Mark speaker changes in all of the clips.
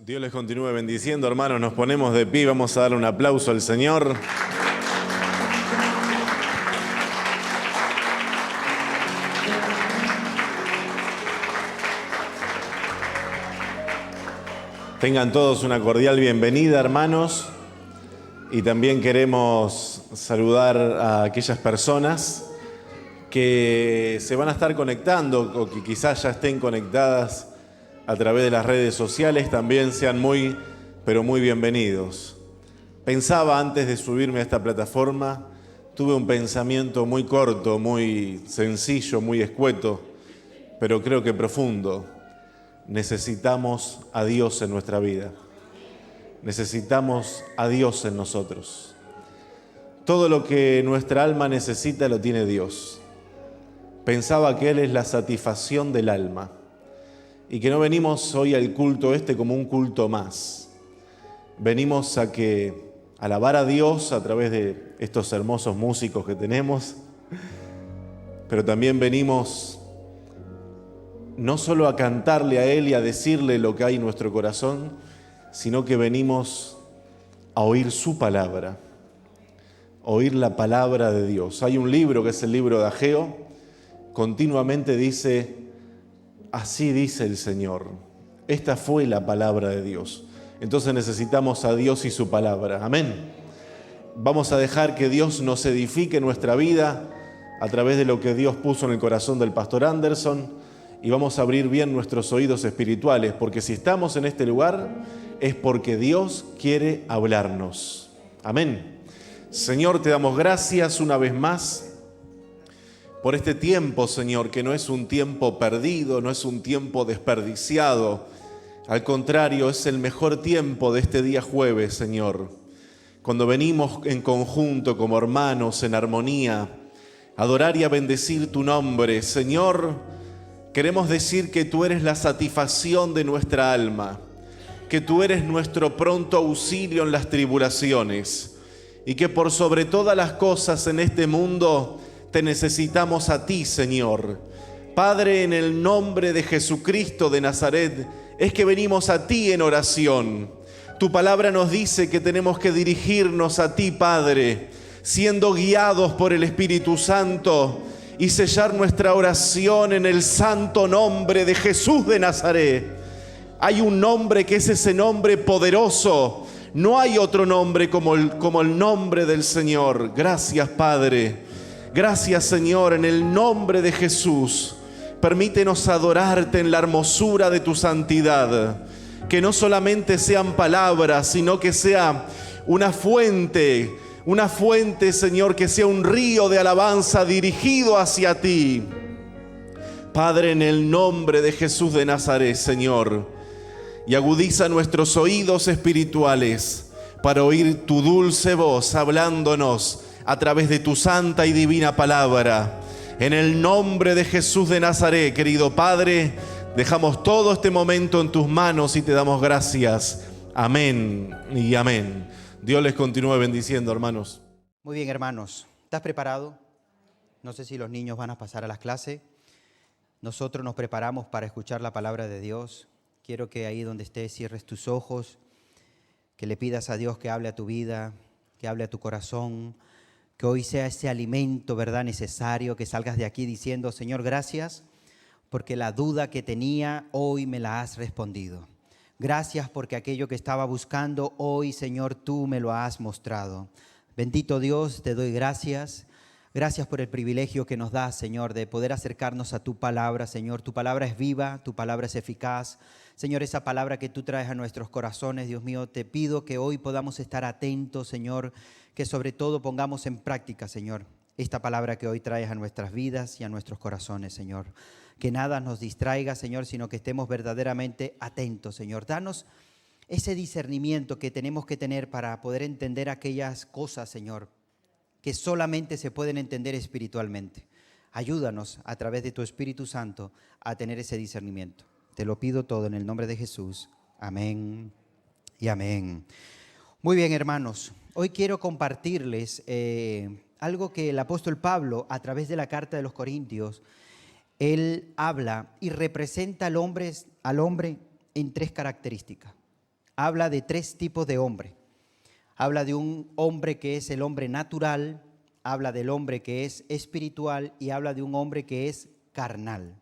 Speaker 1: Dios les continúe bendiciendo, hermanos. Nos ponemos de pie, vamos a darle un aplauso al Señor. Tengan todos una cordial bienvenida, hermanos. Y también queremos saludar a aquellas personas que se van a estar conectando o que quizás ya estén conectadas a través de las redes sociales. También sean muy, pero muy bienvenidos. Pensaba antes de subirme a esta plataforma, tuve un pensamiento muy corto, muy sencillo, muy escueto, pero creo que profundo. Necesitamos a Dios en nuestra vida. Necesitamos a Dios en nosotros. Todo lo que nuestra alma necesita lo tiene Dios. Pensaba que Él es la satisfacción del alma y que no venimos hoy al culto como un culto más. Venimos a alabar a Dios a través de estos hermosos músicos que tenemos, pero también venimos no solo a cantarle a Él y a decirle lo que hay en nuestro corazón, sino que venimos a oír su palabra, oír la palabra de Dios. Hay un libro que es el libro de Ageo, continuamente dice: así dice el Señor. Esta fue la palabra de Dios. Entonces necesitamos a Dios y su palabra. Amén. Vamos a dejar que Dios nos edifique nuestra vida a través de lo que Dios puso en el corazón del pastor Anderson, y vamos a abrir bien nuestros oídos espirituales, porque si estamos en este lugar es porque Dios quiere hablarnos. Amén. Señor, te damos gracias una vez más por este tiempo, Señor, que no es un tiempo perdido, no es un tiempo desperdiciado. Al contrario, es el mejor tiempo de este día jueves, Señor, cuando venimos en conjunto como hermanos, en armonía, a adorar y a bendecir tu nombre. Señor, queremos decir que tú eres la satisfacción de nuestra alma, que tú eres nuestro pronto auxilio en las tribulaciones, y que por sobre todas las cosas en este mundo te necesitamos a ti, Señor. Padre, en el nombre de Jesucristo de Nazaret, es que venimos a ti en oración. Tu palabra nos dice que tenemos que dirigirnos a ti, Padre, siendo guiados por el Espíritu Santo, y sellar nuestra oración en el santo nombre de Jesús de Nazaret. Hay un nombre que es ese nombre poderoso. No hay otro nombre como el nombre del Señor. Gracias, Padre. Gracias, Señor, en el nombre de Jesús. Permítenos adorarte en la hermosura de tu santidad. Que no solamente sean palabras, sino que sea una fuente, Señor, que sea un río de alabanza dirigido hacia ti. Padre, en el nombre de Jesús de Nazaret, Señor, y agudiza nuestros oídos espirituales para oír tu dulce voz hablándonos a través de tu santa y divina palabra. En el nombre de Jesús de Nazaret, querido Padre, dejamos todo este momento en tus manos y te damos gracias. Amén y amén. Dios les continúe bendiciendo, hermanos.
Speaker 2: Muy bien, hermanos. ¿Estás preparado? No sé si los niños van a pasar a las clases. Nosotros nos preparamos para escuchar la palabra de Dios. Quiero que ahí donde estés cierres tus ojos, que le pidas a Dios que hable a tu vida, que hable a tu corazón, que hoy sea ese alimento, ¿verdad?, necesario, que salgas de aquí diciendo: Señor, gracias, porque la duda que tenía, hoy me la has respondido. Gracias porque aquello que estaba buscando, hoy, Señor, tú me lo has mostrado. Bendito Dios, te doy gracias. Gracias por el privilegio que nos das, Señor, de poder acercarnos a tu palabra, Señor. Tu palabra es viva, tu palabra es eficaz. Señor, esa palabra que tú traes a nuestros corazones, Dios mío, te pido que hoy podamos estar atentos, Señor, que sobre todo pongamos en práctica, Señor, esta palabra que hoy traes a nuestras vidas y a nuestros corazones, Señor. Que nada nos distraiga, Señor, sino que estemos verdaderamente atentos, Señor. Danos ese discernimiento que tenemos que tener para poder entender aquellas cosas, Señor, que solamente se pueden entender espiritualmente. Ayúdanos a través de tu Espíritu Santo a tener ese discernimiento. Te lo pido todo en el nombre de Jesús. Amén y amén. Muy bien, hermanos. Hoy quiero compartirles algo que el apóstol Pablo, a través de la carta de los Corintios, él habla y representa al hombre en tres características. habla de 3 tipos de hombre. Habla de un hombre que es el hombre natural, habla del hombre que es espiritual y habla de un hombre que es carnal.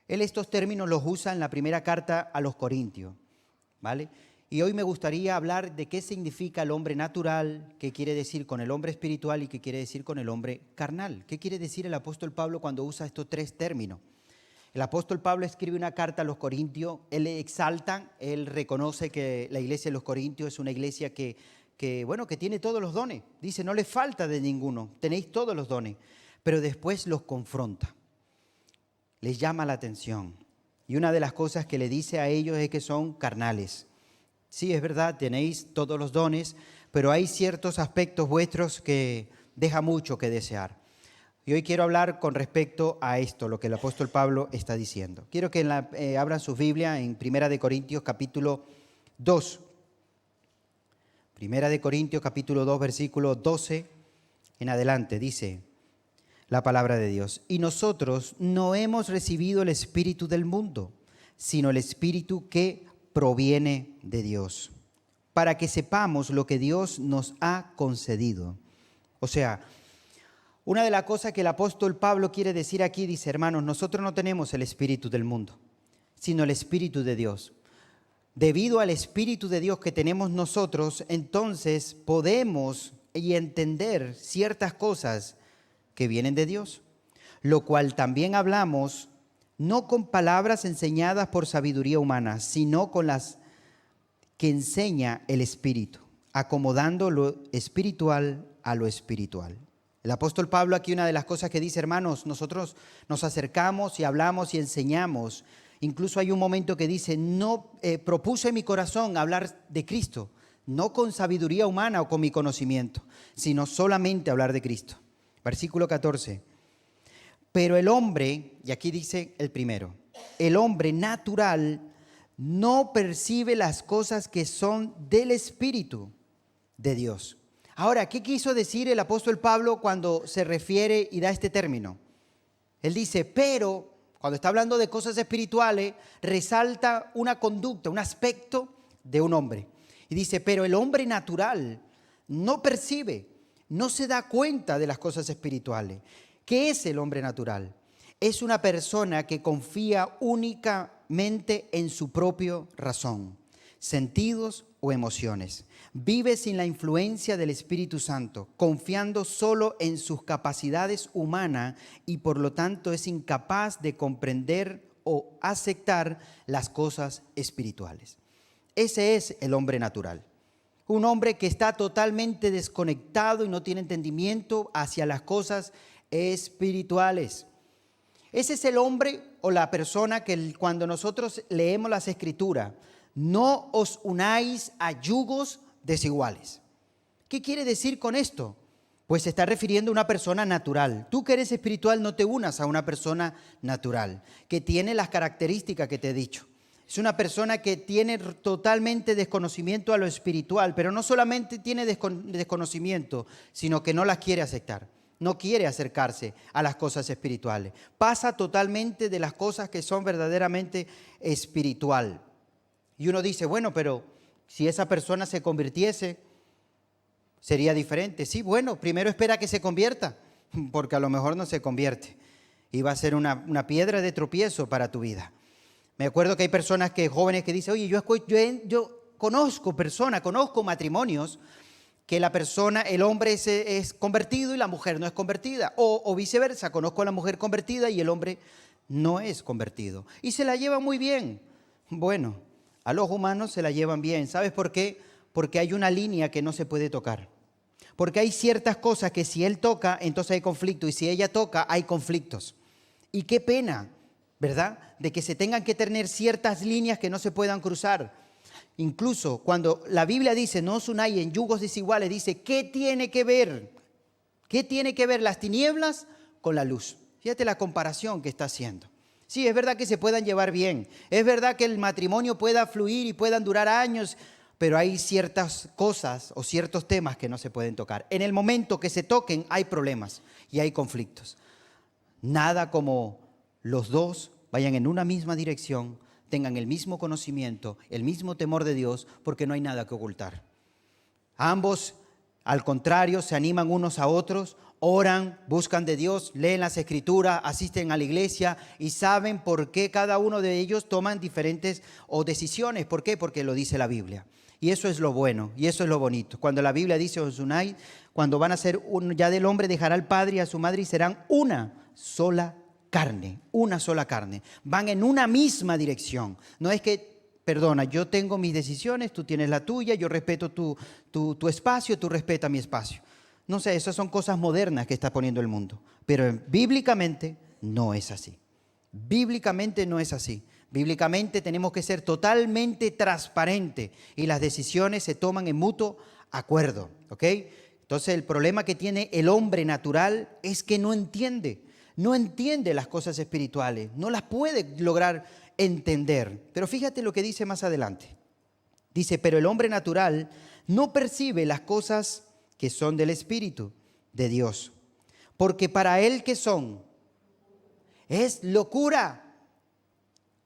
Speaker 2: Él estos términos los usa en la primera carta a los Corintios, ¿vale? Y hoy me gustaría hablar de qué significa el hombre natural, qué quiere decir con el hombre espiritual y qué quiere decir con el hombre carnal. ¿Qué quiere decir el apóstol Pablo cuando usa estos 3 términos? El apóstol Pablo escribe una carta a los Corintios, él le exalta, él reconoce que la iglesia de los Corintios es una iglesia que tiene todos los dones. Dice, no le falta de ninguno, tenéis todos los dones. Pero después los confronta, les llama la atención. Y una de las cosas que le dice a ellos es que son carnales. Sí, es verdad, tenéis todos los dones, pero hay ciertos aspectos vuestros que deja mucho que desear. Y hoy quiero hablar con respecto a esto, lo que el apóstol Pablo está diciendo. Quiero que abran sus Biblias en 1 Corintios capítulo 2. 1 Corintios capítulo 2, versículo 12 en adelante, dice la palabra de Dios. Y nosotros no hemos recibido el espíritu del mundo, sino el espíritu que proviene de Dios, para que sepamos lo que Dios nos ha concedido. O sea, una de las cosas que el apóstol Pablo quiere decir aquí, dice, hermanos, nosotros no tenemos el espíritu del mundo, sino el espíritu de Dios. Debido al espíritu de Dios que tenemos nosotros, entonces podemos entender ciertas cosas que vienen de Dios, lo cual también hablamos no con palabras enseñadas por sabiduría humana, sino con las que enseña el Espíritu, acomodando lo espiritual a lo espiritual. El apóstol Pablo aquí una de las cosas que dice, hermanos, nosotros nos acercamos y hablamos y enseñamos. Incluso hay un momento que dice, no propuse en mi corazón hablar de Cristo, no con sabiduría humana o con mi conocimiento, sino solamente hablar de Cristo. Versículo 14. Pero el hombre, y aquí dice el primero, el hombre natural no percibe las cosas que son del Espíritu de Dios. Ahora, ¿qué quiso decir el apóstol Pablo cuando se refiere y da este término? Él dice, pero, cuando está hablando de cosas espirituales, resalta una conducta, un aspecto de un hombre. Y dice, pero el hombre natural no percibe, no se da cuenta de las cosas espirituales. ¿Qué es el hombre natural? Es una persona que confía únicamente en su propia razón, sentidos o emociones. Vive sin la influencia del Espíritu Santo, confiando solo en sus capacidades humanas y por lo tanto es incapaz de comprender o aceptar las cosas espirituales. Ese es el hombre natural. Un hombre que está totalmente desconectado y no tiene entendimiento hacia las cosas espirituales. Ese es el hombre o la persona que cuando nosotros leemos las Escrituras, no os unáis a yugos desiguales. ¿Qué quiere decir con esto? Pues se está refiriendo a una persona natural. Tú que eres espiritual no te unas a una persona natural, que tiene las características que te he dicho. Es una persona que tiene totalmente desconocimiento a lo espiritual, pero no solamente tiene desconocimiento, sino que no las quiere aceptar. No quiere acercarse a las cosas espirituales. Pasa totalmente de las cosas que son verdaderamente espiritual. Y uno dice, bueno, pero si esa persona se convirtiese, sería diferente. Sí, bueno, primero espera que se convierta, porque a lo mejor no se convierte. Y va a ser una piedra de tropiezo para tu vida. Me acuerdo que hay personas jóvenes que dicen, oye, yo conozco matrimonios que la persona, el hombre es convertido y la mujer no es convertida. O viceversa, conozco a la mujer convertida y el hombre no es convertido. Y se la llevan muy bien. Bueno, a los humanos se la llevan bien. ¿Sabes por qué? Porque hay una línea que no se puede tocar. Porque hay ciertas cosas que si él toca, entonces hay conflicto. Y si ella toca, hay conflictos. Y qué pena, ¿verdad? De que se tengan que tener ciertas líneas que no se puedan cruzar. Incluso cuando la Biblia dice, no os unáis en yugos desiguales, dice, ¿qué tiene que ver? ¿Qué tiene que ver las tinieblas con la luz? Fíjate la comparación que está haciendo. Sí, es verdad que se puedan llevar bien. Es verdad que el matrimonio pueda fluir y puedan durar años, pero hay ciertas cosas o ciertos temas que no se pueden tocar. En el momento que se toquen hay problemas y hay conflictos. Nada como los dos vayan en una misma dirección, tengan el mismo conocimiento, el mismo temor de Dios, porque no hay nada que ocultar. Ambos, al contrario, se animan unos a otros, oran, buscan de Dios, leen las Escrituras, asisten a la iglesia y saben por qué cada uno de ellos toman diferentes decisiones. ¿Por qué? Porque lo dice la Biblia. Y eso es lo bueno, y eso es lo bonito. Cuando la Biblia dice, Osunai, cuando van a ser ya del hombre dejará al padre y a su madre y serán una sola carne, una sola carne. Van en una misma dirección. No es que, perdona, yo tengo mis decisiones, tú tienes la tuya, yo respeto tu espacio, tú respetas mi espacio. No sé, esas son cosas modernas que está poniendo el mundo. Pero bíblicamente no es así. Bíblicamente no es así. Bíblicamente tenemos que ser totalmente transparentes y las decisiones se toman en mutuo acuerdo, ¿ok? Entonces el problema que tiene el hombre natural es que no entiende las cosas espirituales, no las puede lograr entender. Pero fíjate lo que dice más adelante. Dice, pero el hombre natural no percibe las cosas que son del Espíritu de Dios, porque para él que son, es locura.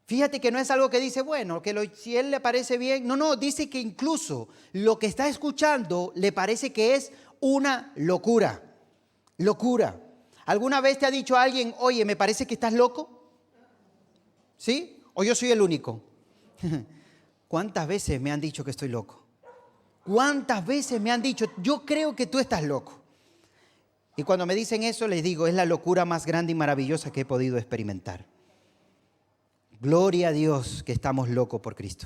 Speaker 2: Fíjate que no es algo que dice, bueno, que si él le parece bien. No, dice que incluso lo que está escuchando le parece que es una locura. Locura. ¿Alguna vez te ha dicho alguien, oye, me parece que estás loco? ¿Sí? ¿O yo soy el único? ¿Cuántas veces me han dicho que estoy loco? ¿Cuántas veces me han dicho, yo creo que tú estás loco? Y cuando me dicen eso, les digo, es la locura más grande y maravillosa que he podido experimentar. Gloria a Dios que estamos locos por Cristo,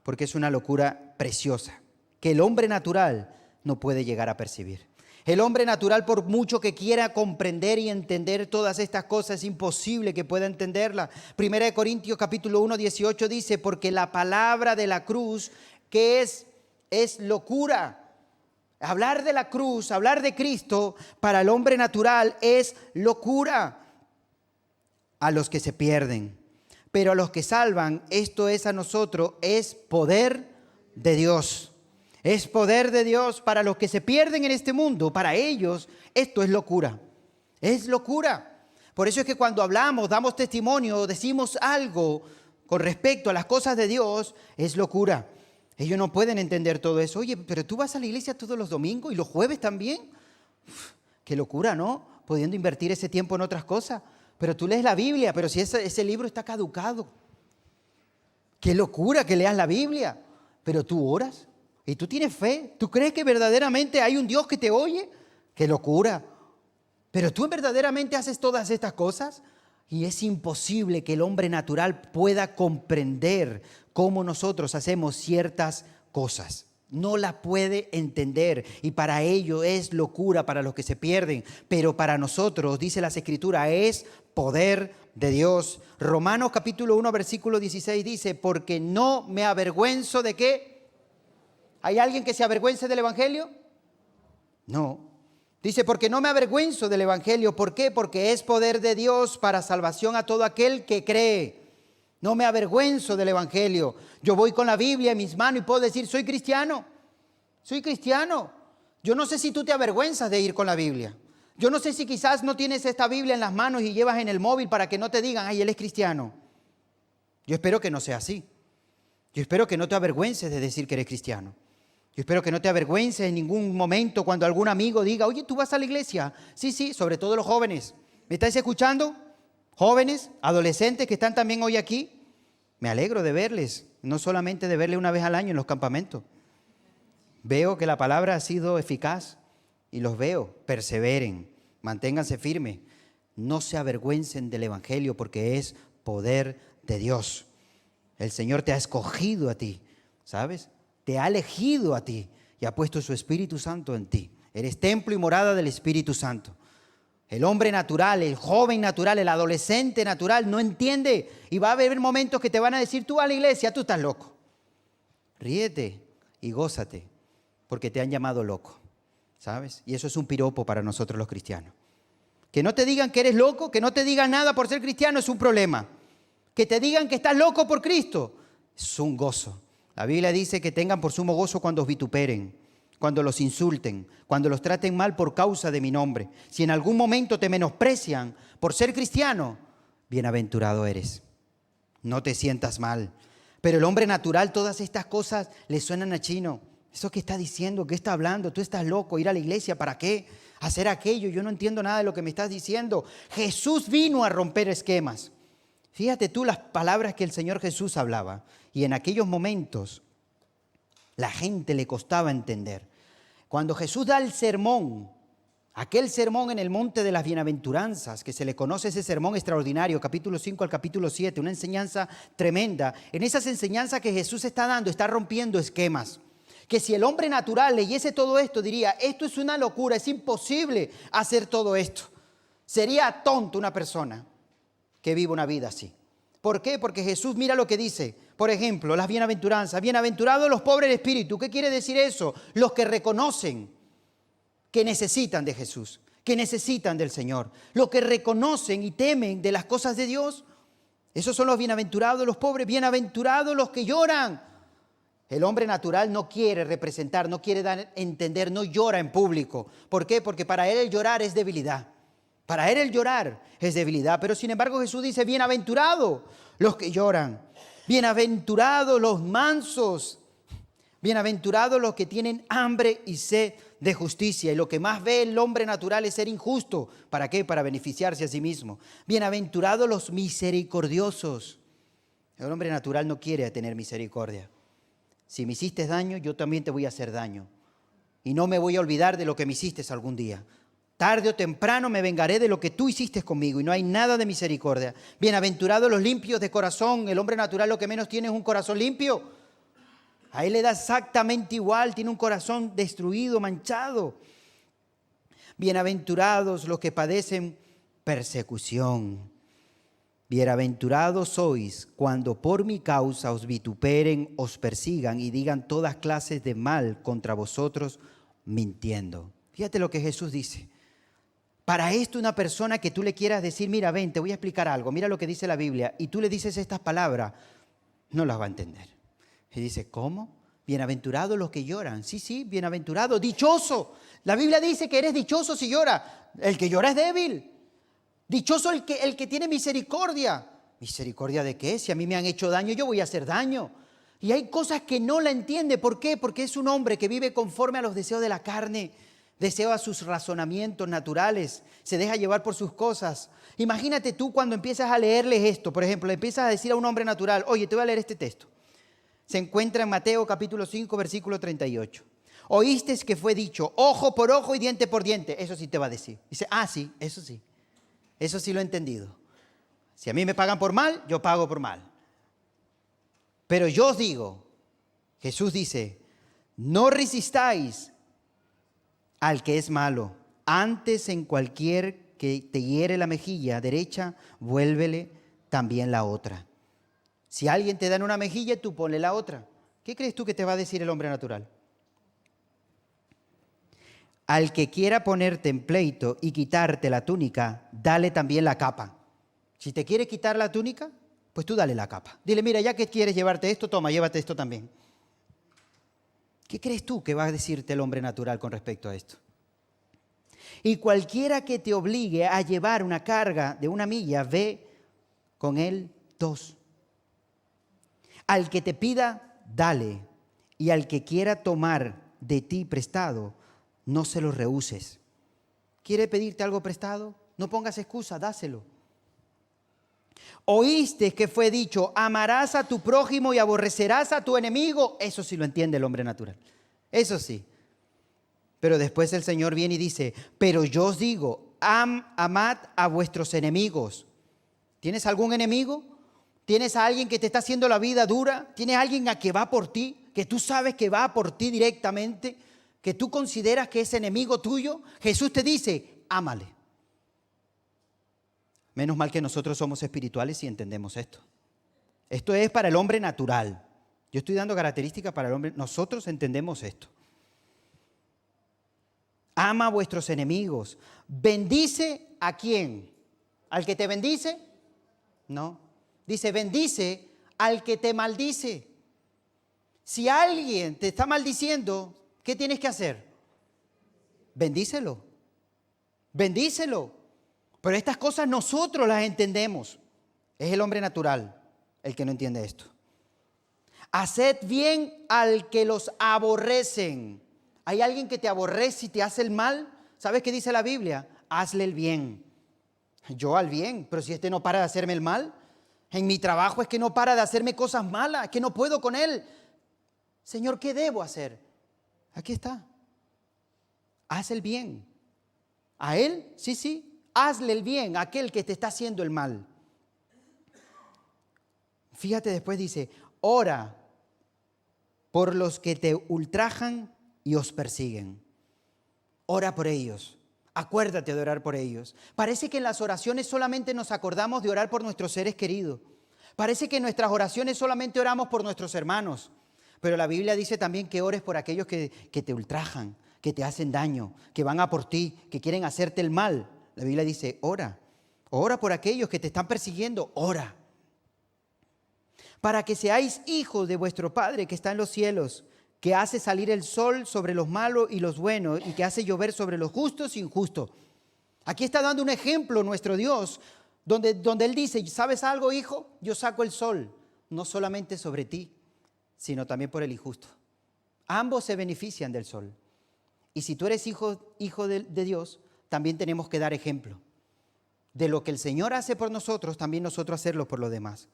Speaker 2: porque es una locura preciosa que el hombre natural no puede llegar a percibir. El hombre natural, por mucho que quiera comprender y entender todas estas cosas, es imposible que pueda entenderla. 1 Corintios capítulo 1, 18 dice, porque la palabra de la cruz, que es locura. Hablar de la cruz, hablar de Cristo, para el hombre natural es locura a los que se pierden. Pero a los que salvan, esto es a nosotros, es poder de Dios. Es poder de Dios para los que se pierden en este mundo. Para ellos, esto es locura. Es locura. Por eso es que cuando hablamos, damos testimonio, decimos algo con respecto a las cosas de Dios, es locura. Ellos no pueden entender todo eso. Oye, pero tú vas a la iglesia todos los domingos y los jueves también. Qué locura, ¿no? Pudiendo invertir ese tiempo en otras cosas. Pero tú lees la Biblia, pero si ese libro está caducado. Qué locura que leas la Biblia, pero tú oras y tú tienes fe. ¿Tú crees que verdaderamente hay un Dios que te oye? Qué locura. Pero tú verdaderamente haces todas estas cosas y es imposible que el hombre natural pueda comprender cómo nosotros hacemos ciertas cosas. No la puede entender y para ello es locura para los que se pierden, pero para nosotros, dice las Escrituras, es poder de Dios. Romanos capítulo 1, versículo 16 dice, porque no me avergüenzo de ¿qué? ¿Hay alguien que se avergüence del Evangelio? No. Dice, porque no me avergüenzo del Evangelio. ¿Por qué? Porque es poder de Dios para salvación a todo aquel que cree. No me avergüenzo del Evangelio. Yo voy con la Biblia en mis manos y puedo decir, soy cristiano. Soy cristiano. Yo no sé si tú te avergüenzas de ir con la Biblia. Yo no sé si quizás no tienes esta Biblia en las manos y llevas en el móvil para que no te digan, ay, él es cristiano. Yo espero que no sea así. Yo espero que no te avergüences de decir que eres cristiano. Yo espero que no te avergüences en ningún momento cuando algún amigo diga, oye, ¿tú vas a la iglesia? Sí, sobre todo los jóvenes. ¿Me estáis escuchando? Jóvenes, adolescentes que están también hoy aquí. Me alegro de verles, no solamente de verles una vez al año en los campamentos. Veo que la palabra ha sido eficaz y los veo, perseveren, manténganse firmes. No se avergüencen del Evangelio porque es poder de Dios. El Señor te ha escogido a ti, ¿sabes? Te ha elegido a ti y ha puesto su Espíritu Santo en ti. Eres templo y morada del Espíritu Santo. El hombre natural, el joven natural, el adolescente natural no entiende y va a haber momentos que te van a decir, tú a la iglesia, tú estás loco. Ríete y gózate porque te han llamado loco, ¿sabes? Y eso es un piropo para nosotros los cristianos. Que no te digan que eres loco, que no te digan nada por ser cristiano es un problema. Que te digan que estás loco por Cristo es un gozo. La Biblia dice que tengan por sumo gozo cuando os vituperen, cuando los insulten, cuando los traten mal por causa de mi nombre. Si en algún momento te menosprecian por ser cristiano, bienaventurado eres. no te sientas mal. Pero el hombre natural, todas estas cosas le suenan a chino. ¿Eso qué está diciendo? ¿Qué está hablando? Tú estás loco, ir a la iglesia, ¿para qué? Hacer aquello, yo no entiendo nada de lo que me estás diciendo. Jesús vino a romper esquemas. Fíjate tú las palabras que el Señor Jesús hablaba. Y en aquellos momentos la gente le costaba entender. Cuando Jesús da el sermón, aquel sermón en el monte de las bienaventuranzas, que se le conoce ese sermón extraordinario, capítulo 5 al capítulo 7, una enseñanza tremenda. En esas enseñanzas que Jesús está dando, está rompiendo esquemas. Que si el hombre natural leyese todo esto, diría, esto es una locura, es imposible hacer todo esto. Sería tonto una persona que vive una vida así. ¿Por qué? Porque Jesús mira lo que dice. Por ejemplo, las bienaventuranzas. Bienaventurados los pobres de espíritu. ¿Qué quiere decir eso? Los que reconocen que necesitan de Jesús, que necesitan del Señor. Los que reconocen y temen de las cosas de Dios. Esos son los bienaventurados, los pobres. Bienaventurados los que lloran. El hombre natural no quiere representar, no quiere dar a entender, no llora en público. ¿Por qué? Porque para él el llorar es debilidad. Para él el llorar es debilidad. Pero sin embargo Jesús dice, bienaventurados los que lloran. Bienaventurados los mansos. Bienaventurados los que tienen hambre y sed de justicia. Y lo que más ve el hombre natural es ser injusto. ¿Para qué? Para beneficiarse a sí mismo. Bienaventurados los misericordiosos. El hombre natural no quiere tener misericordia. Si me hiciste daño, yo también te voy a hacer daño. Y no me voy a olvidar de lo que me hiciste algún día. Tarde o temprano me vengaré de lo que tú hiciste conmigo. Y no hay nada de misericordia. Bienaventurados los limpios de corazón. El hombre natural lo que menos tiene es un corazón limpio. A él le da exactamente igual. Tiene un corazón destruido, manchado. Bienaventurados los que padecen persecución. Bienaventurados sois cuando por mi causa os vituperen, os persigan y digan todas clases de mal contra vosotros, mintiendo. Fíjate lo que Jesús dice. Para esto una persona que tú le quieras decir, mira, ven, te voy a explicar algo, mira lo que dice la Biblia, y tú le dices estas palabras, no las va a entender. Y dice, ¿cómo? Bienaventurados los que lloran. Sí, bienaventurado, dichoso. La Biblia dice que eres dichoso si llora. El que llora es débil. Dichoso el que tiene misericordia. ¿Misericordia de qué? Si a mí me han hecho daño, yo voy a hacer daño. Y hay cosas que no la entiende. ¿Por qué? Porque es un hombre que vive conforme a los deseos de la carne, desea sus razonamientos naturales, se deja llevar por sus cosas. Imagínate tú cuando empiezas a leerles esto, por ejemplo, le empiezas a decir a un hombre natural, oye, te voy a leer este texto. Se encuentra en Mateo capítulo 5, versículo 38. Oísteis que fue dicho, ojo por ojo y diente por diente. Eso sí te va a decir. Dice, sí, eso sí. Eso sí lo he entendido. Si a mí me pagan por mal, yo pago por mal. Pero yo os digo, Jesús dice, no resistáis al que es malo. Antes en cualquier que te hiere la mejilla derecha, vuélvele también la otra. Si alguien te da en una mejilla, tú ponle la otra. ¿Qué crees tú que te va a decir el hombre natural? Al que quiera ponerte en pleito y quitarte la túnica, dale también la capa. Si te quiere quitar la túnica, pues tú dale la capa. Dile, mira, ya que quieres llevarte esto, toma, llévate esto también. ¿Qué crees tú que va a decirte el hombre natural con respecto a esto? Y cualquiera que te obligue a llevar una carga de 1 milla, ve con él 2. Al que te pida, dale. Y al que quiera tomar de ti prestado, no se lo rehuses. ¿Quiere pedirte algo prestado? No pongas excusa, dáselo. Oíste que fue dicho, amarás a tu prójimo y aborrecerás a tu enemigo. Eso sí lo entiende el hombre natural. Eso sí. Pero después el Señor viene y dice, pero yo os digo, amad a vuestros enemigos. ¿Tienes algún enemigo? ¿Tienes a alguien que te está haciendo la vida dura? ¿Tienes a alguien a que va por ti? Que tú sabes que va por ti directamente, que tú consideras que es enemigo tuyo. Jesús te dice, ámale. Menos mal que nosotros somos espirituales y entendemos esto. Esto es para el hombre natural. Yo estoy dando características para el hombre. Nosotros entendemos esto. Ama a vuestros enemigos. ¿Bendice a quién? ¿Al que te bendice? No. Dice, bendice al que te maldice. Si alguien te está maldiciendo, ¿qué tienes que hacer? Bendícelo. Bendícelo. Pero estas cosas nosotros las entendemos. Es el hombre natural. el que no entiende esto. Haced bien al que los aborrecen. ¿Hay alguien que te aborrece y te hace el mal? ¿Sabes qué dice la Biblia? Hazle el bien. Yo al bien, pero si este no para de hacerme el mal. En mi trabajo es que no para de hacerme cosas malas, que no puedo con él. Señor, ¿qué debo hacer? Aquí está. Haz el bien. A él, sí, hazle el bien a aquel que te está haciendo el mal. Fíjate, después dice, ora por los que te ultrajan y os persiguen. Ora por ellos. Acuérdate de orar por ellos. Parece que en las oraciones solamente nos acordamos de orar por nuestros seres queridos. Parece que en nuestras oraciones solamente oramos por nuestros hermanos. Pero la Biblia dice también que ores por aquellos que te ultrajan, que te hacen daño, que van a por ti, que quieren hacerte el mal. La Biblia dice, ora. Ora por aquellos que te están persiguiendo. Ora. Para que seáis hijos de vuestro Padre que está en los cielos, que hace salir el sol sobre los malos y los buenos y que hace llover sobre los justos e injustos. Aquí está dando un ejemplo nuestro Dios, donde Él dice, ¿sabes algo, hijo? Yo saco el sol, no solamente sobre ti, sino también por el injusto. Ambos se benefician del sol. Y si tú eres hijo de Dios, también tenemos que dar ejemplo. De lo que el Señor hace por nosotros, también nosotros hacerlo por los demás.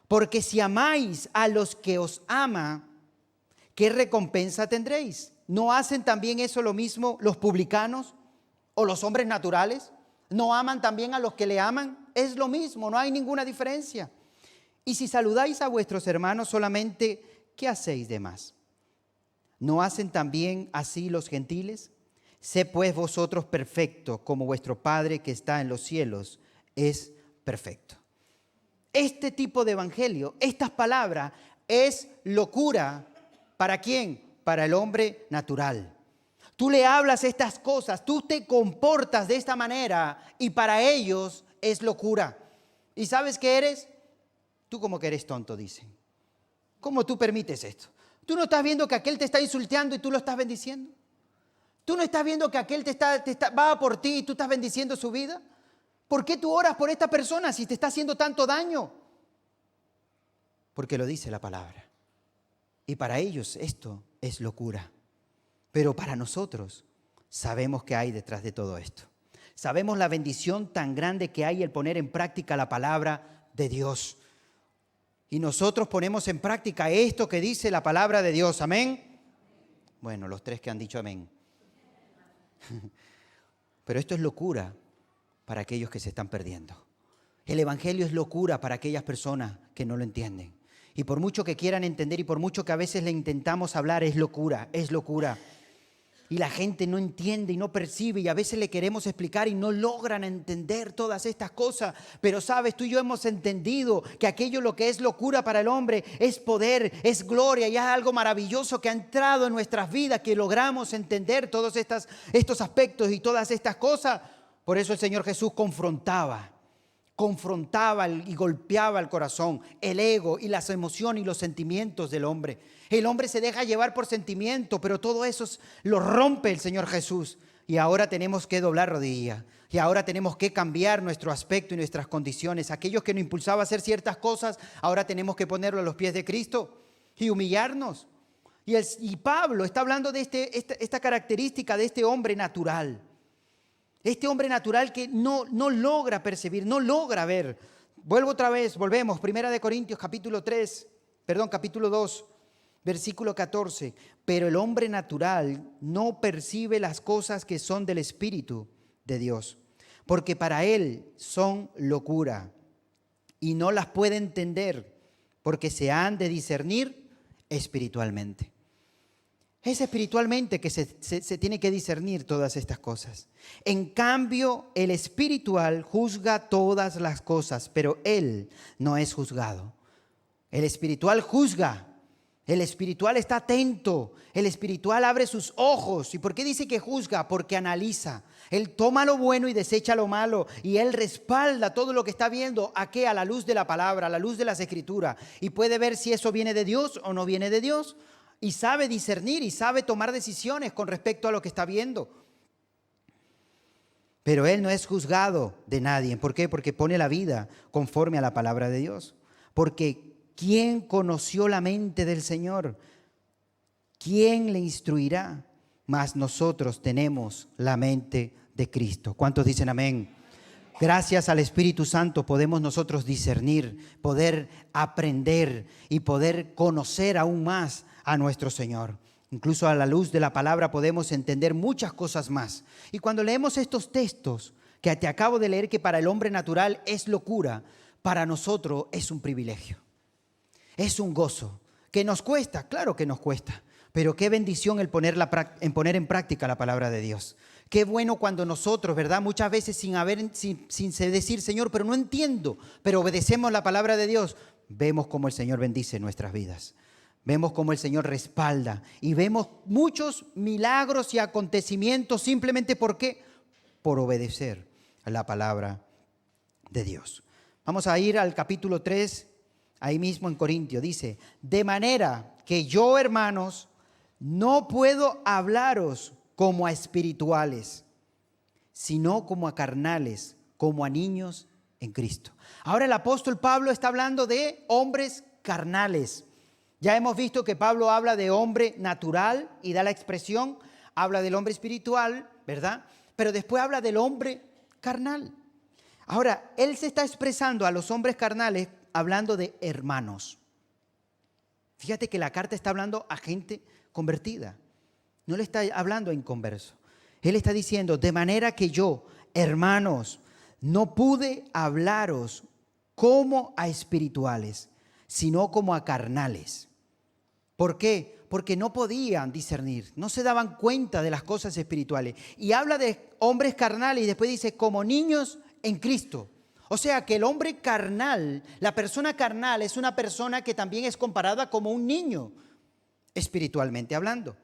Speaker 2: Porque si amáis a los que os ama, ¿qué recompensa tendréis? ¿No hacen también eso lo mismo los publicanos o los hombres naturales? ¿No aman también a los que le aman? Es lo mismo, no hay ninguna diferencia. Y si saludáis a vuestros hermanos solamente, ¿qué hacéis de más? ¿No hacen también así los gentiles? Sé pues vosotros perfectos, como vuestro Padre que está en los cielos es perfecto. Este tipo de evangelio, estas palabras, es locura. ¿Para quién? Para el hombre natural. Tú le hablas estas cosas, tú te comportas de esta manera y para ellos es locura. ¿Y sabes qué eres? Tú como que eres tonto, dicen. ¿Cómo tú permites esto? ¿Tú no estás viendo que aquel te está insultando y tú lo estás bendiciendo? ¿Tú no estás viendo que aquel va por ti y tú estás bendiciendo su vida? ¿Por qué tú oras por esta persona si te está haciendo tanto daño? Porque lo dice la palabra. Y para ellos esto es locura. Pero para nosotros sabemos que hay detrás de todo esto. Sabemos la bendición tan grande que hay el poner en práctica la palabra de Dios. Y nosotros ponemos en práctica esto que dice la palabra de Dios. ¿Amén? Bueno, los tres que han dicho amén. Pero esto es locura para aquellos que se están perdiendo. El evangelio es locura para aquellas personas que no lo entienden. Y por mucho que quieran entender y por mucho que a veces le intentamos hablar, es locura, es locura. Y la gente no entiende y no percibe y a veces le queremos explicar y no logran entender todas estas cosas. Pero sabes, tú y yo hemos entendido que aquello lo que es locura para el hombre es poder, es gloria y es algo maravilloso que ha entrado en nuestras vidas, que logramos entender todos estos aspectos y todas estas cosas. Por eso el Señor Jesús confrontaba y golpeaba el corazón, el ego y las emociones y los sentimientos del hombre. El hombre se deja llevar por sentimiento, pero todo eso lo rompe el Señor Jesús. Y ahora tenemos que doblar rodilla. Y ahora tenemos que cambiar nuestro aspecto y nuestras condiciones. Aquellos que nos impulsaban a hacer ciertas cosas, ahora tenemos que ponerlo a los pies de Cristo y humillarnos. Y Pablo está hablando de esta característica de este hombre natural. Este hombre natural que no logra percibir, no logra ver. Volvemos, 1 Corintios capítulo 2, versículo 14. Pero el hombre natural no percibe las cosas que son del Espíritu de Dios, porque para él son locura y no las puede entender, porque se han de discernir espiritualmente. Es espiritualmente que se tiene que discernir todas estas cosas. En cambio, el espiritual juzga todas las cosas, pero él no es juzgado. El espiritual juzga. El espiritual está atento. El espiritual abre sus ojos. ¿Y por qué dice que juzga? Porque analiza. Él toma lo bueno y desecha lo malo. Y él respalda todo lo que está viendo. ¿A qué? A la luz de la palabra, a la luz de las Escrituras. Y puede ver si eso viene de Dios o no viene de Dios. Y sabe discernir y sabe tomar decisiones con respecto a lo que está viendo. Pero él no es juzgado de nadie. ¿Por qué? Porque pone la vida conforme a la palabra de Dios. Porque ¿quién conoció la mente del Señor? ¿Quién le instruirá? Mas nosotros tenemos la mente de Cristo. ¿Cuántos dicen amén? Gracias al Espíritu Santo podemos nosotros discernir, poder aprender y poder conocer aún más a nuestro Señor. Incluso a la luz de la palabra podemos entender muchas cosas más. Y cuando leemos estos textos que te acabo de leer, que para el hombre natural es locura, para nosotros es un privilegio, es un gozo. ¿Que nos cuesta? Claro que nos cuesta. Pero qué bendición el poner en práctica la palabra de Dios. Qué bueno cuando nosotros, ¿verdad? Muchas veces sin decir, Señor, pero no entiendo, pero obedecemos la palabra de Dios, vemos cómo el Señor bendice nuestras vidas. Vemos cómo el Señor respalda y vemos muchos milagros y acontecimientos simplemente ¿por qué? Por obedecer a la palabra de Dios. Vamos a ir al capítulo 3, ahí mismo en Corintios. Dice, de manera que yo, hermanos, no puedo hablaros como a espirituales, sino como a carnales, como a niños en Cristo. Ahora el apóstol Pablo está hablando de hombres carnales. Ya hemos visto que Pablo habla de hombre natural y da la expresión, habla del hombre espiritual, ¿verdad? Pero después habla del hombre carnal. Ahora, él se está expresando a los hombres carnales hablando de hermanos. Fíjate que la carta está hablando a gente convertida. No le está hablando a inconverso. Él está diciendo, de manera que yo, hermanos, no pude hablaros como a espirituales, sino como a carnales. ¿Por qué? Porque no podían discernir, no se daban cuenta de las cosas espirituales. Y habla de hombres carnales y después dice, como niños en Cristo. O sea que el hombre carnal, la persona carnal es una persona que también es comparada como un niño, espiritualmente hablando.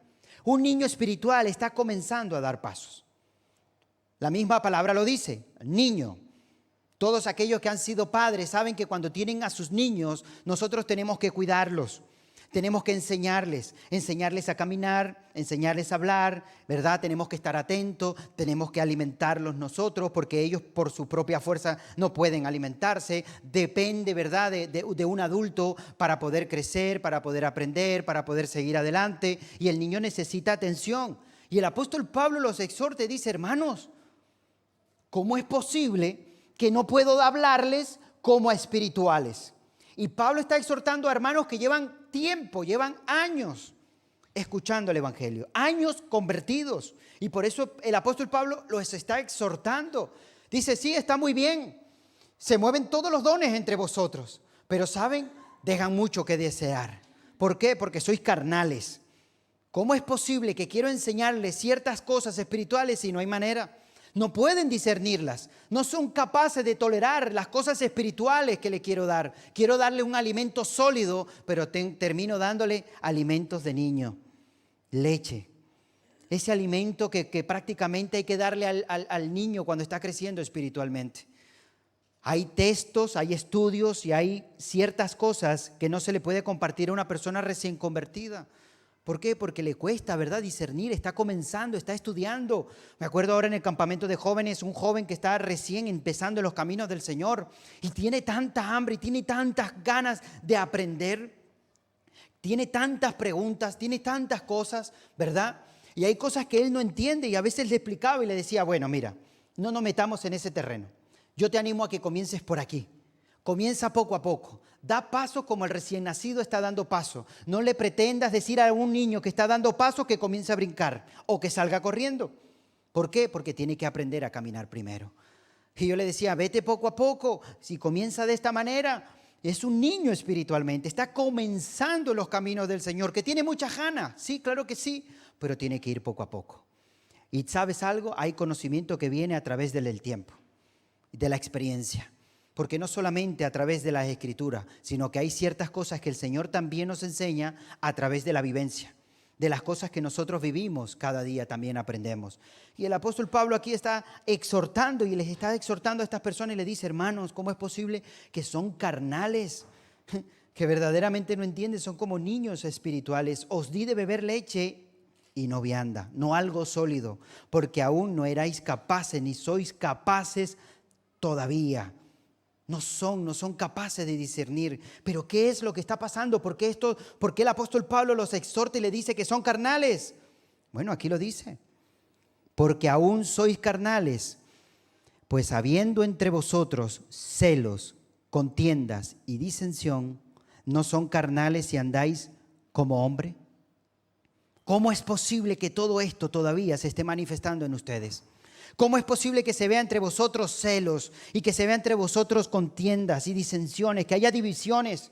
Speaker 2: Un niño espiritual está comenzando a dar pasos. La misma palabra lo dice, niño. Todos aquellos que han sido padres saben que cuando tienen a sus niños, nosotros tenemos que cuidarlos. Tenemos que enseñarles a caminar, enseñarles a hablar, ¿verdad? Tenemos que estar atentos, tenemos que alimentarlos nosotros porque ellos por su propia fuerza no pueden alimentarse. Depende, ¿verdad?, de un adulto para poder crecer, para poder aprender, para poder seguir adelante. Y el niño necesita atención. Y el apóstol Pablo los exhorta y dice, hermanos, ¿cómo es posible que no puedo hablarles como a espirituales? Y Pablo está exhortando a hermanos que llevan tiempo, llevan años escuchando el Evangelio, años convertidos. Y por eso el apóstol Pablo los está exhortando. Dice, sí, está muy bien, se mueven todos los dones entre vosotros, pero ¿saben? Dejan mucho que desear. ¿Por qué? Porque sois carnales. ¿Cómo es posible que quiero enseñarles ciertas cosas espirituales y no hay manera? No pueden discernirlas, no son capaces de tolerar las cosas espirituales que le quiero dar. Quiero darle un alimento sólido, pero termino dándole alimentos de niño, leche. Ese alimento que prácticamente hay que darle al niño cuando está creciendo espiritualmente. Hay textos, hay estudios y hay ciertas cosas que no se le puede compartir a una persona recién convertida. ¿Por qué? Porque le cuesta, ¿verdad?, discernir, está comenzando, está estudiando. Me acuerdo ahora en el campamento de jóvenes, un joven que está recién empezando en los caminos del Señor y tiene tanta hambre y tiene tantas ganas de aprender, tiene tantas preguntas, tiene tantas cosas, ¿verdad? Y hay cosas que él no entiende y a veces le explicaba y le decía, bueno, mira, no nos metamos en ese terreno. Yo te animo a que comiences por aquí. Comienza poco a poco. Da paso como el recién nacido está dando paso. No le pretendas decir a un niño que está dando paso que comience a brincar o que salga corriendo. ¿Por qué? Porque tiene que aprender a caminar primero. Y yo le decía, vete poco a poco. Si comienza de esta manera, es un niño espiritualmente. Está comenzando los caminos del Señor, que tiene mucha gana. Sí, claro que sí, pero tiene que ir poco a poco. Y ¿sabes algo? Hay conocimiento que viene a través del tiempo, de la experiencia. Porque no solamente a través de las Escrituras, sino que hay ciertas cosas que el Señor también nos enseña a través de la vivencia. De las cosas que nosotros vivimos cada día también aprendemos. Y el apóstol Pablo aquí está exhortando y les está exhortando a estas personas y les dice, hermanos, ¿cómo es posible que son carnales? Que verdaderamente no entienden, son como niños espirituales. Os di de beber leche y no vianda, no algo sólido, porque aún no erais capaces ni sois capaces todavía. No son capaces de discernir. Pero ¿qué es lo que está pasando? ¿Por qué el apóstol Pablo los exhorta y le dice que son carnales? Bueno, aquí lo dice. Porque aún sois carnales, pues habiendo entre vosotros celos, contiendas y disensión, ¿no son carnales si andáis como hombre? ¿Cómo es posible que todo esto todavía se esté manifestando en ustedes? ¿Cómo es posible que se vea entre vosotros celos y que se vea entre vosotros contiendas y disensiones, que haya divisiones?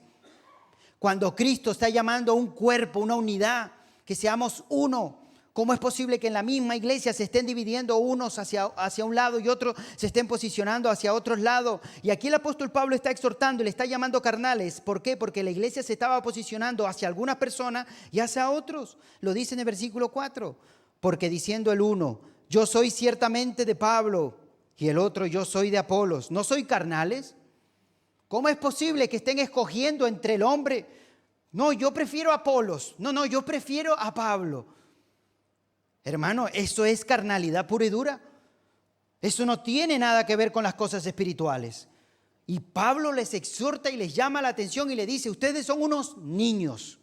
Speaker 2: Cuando Cristo está llamando a un cuerpo, una unidad, que seamos uno. ¿Cómo es posible que en la misma iglesia se estén dividiendo unos hacia un lado y otros se estén posicionando hacia otros lados? Y aquí el apóstol Pablo está exhortando y le está llamando carnales. ¿Por qué? Porque la iglesia se estaba posicionando hacia algunas personas y hacia otros. Lo dice en el versículo 4. Porque diciendo el uno, yo soy ciertamente de Pablo, y el otro, yo soy de Apolos. ¿No soy carnales? ¿Cómo es posible que estén escogiendo entre el hombre? No, yo prefiero a Apolos. No, yo prefiero a Pablo. Hermano, eso es carnalidad pura y dura. Eso no tiene nada que ver con las cosas espirituales. Y Pablo les exhorta y les llama la atención y le dice, ustedes son unos niños.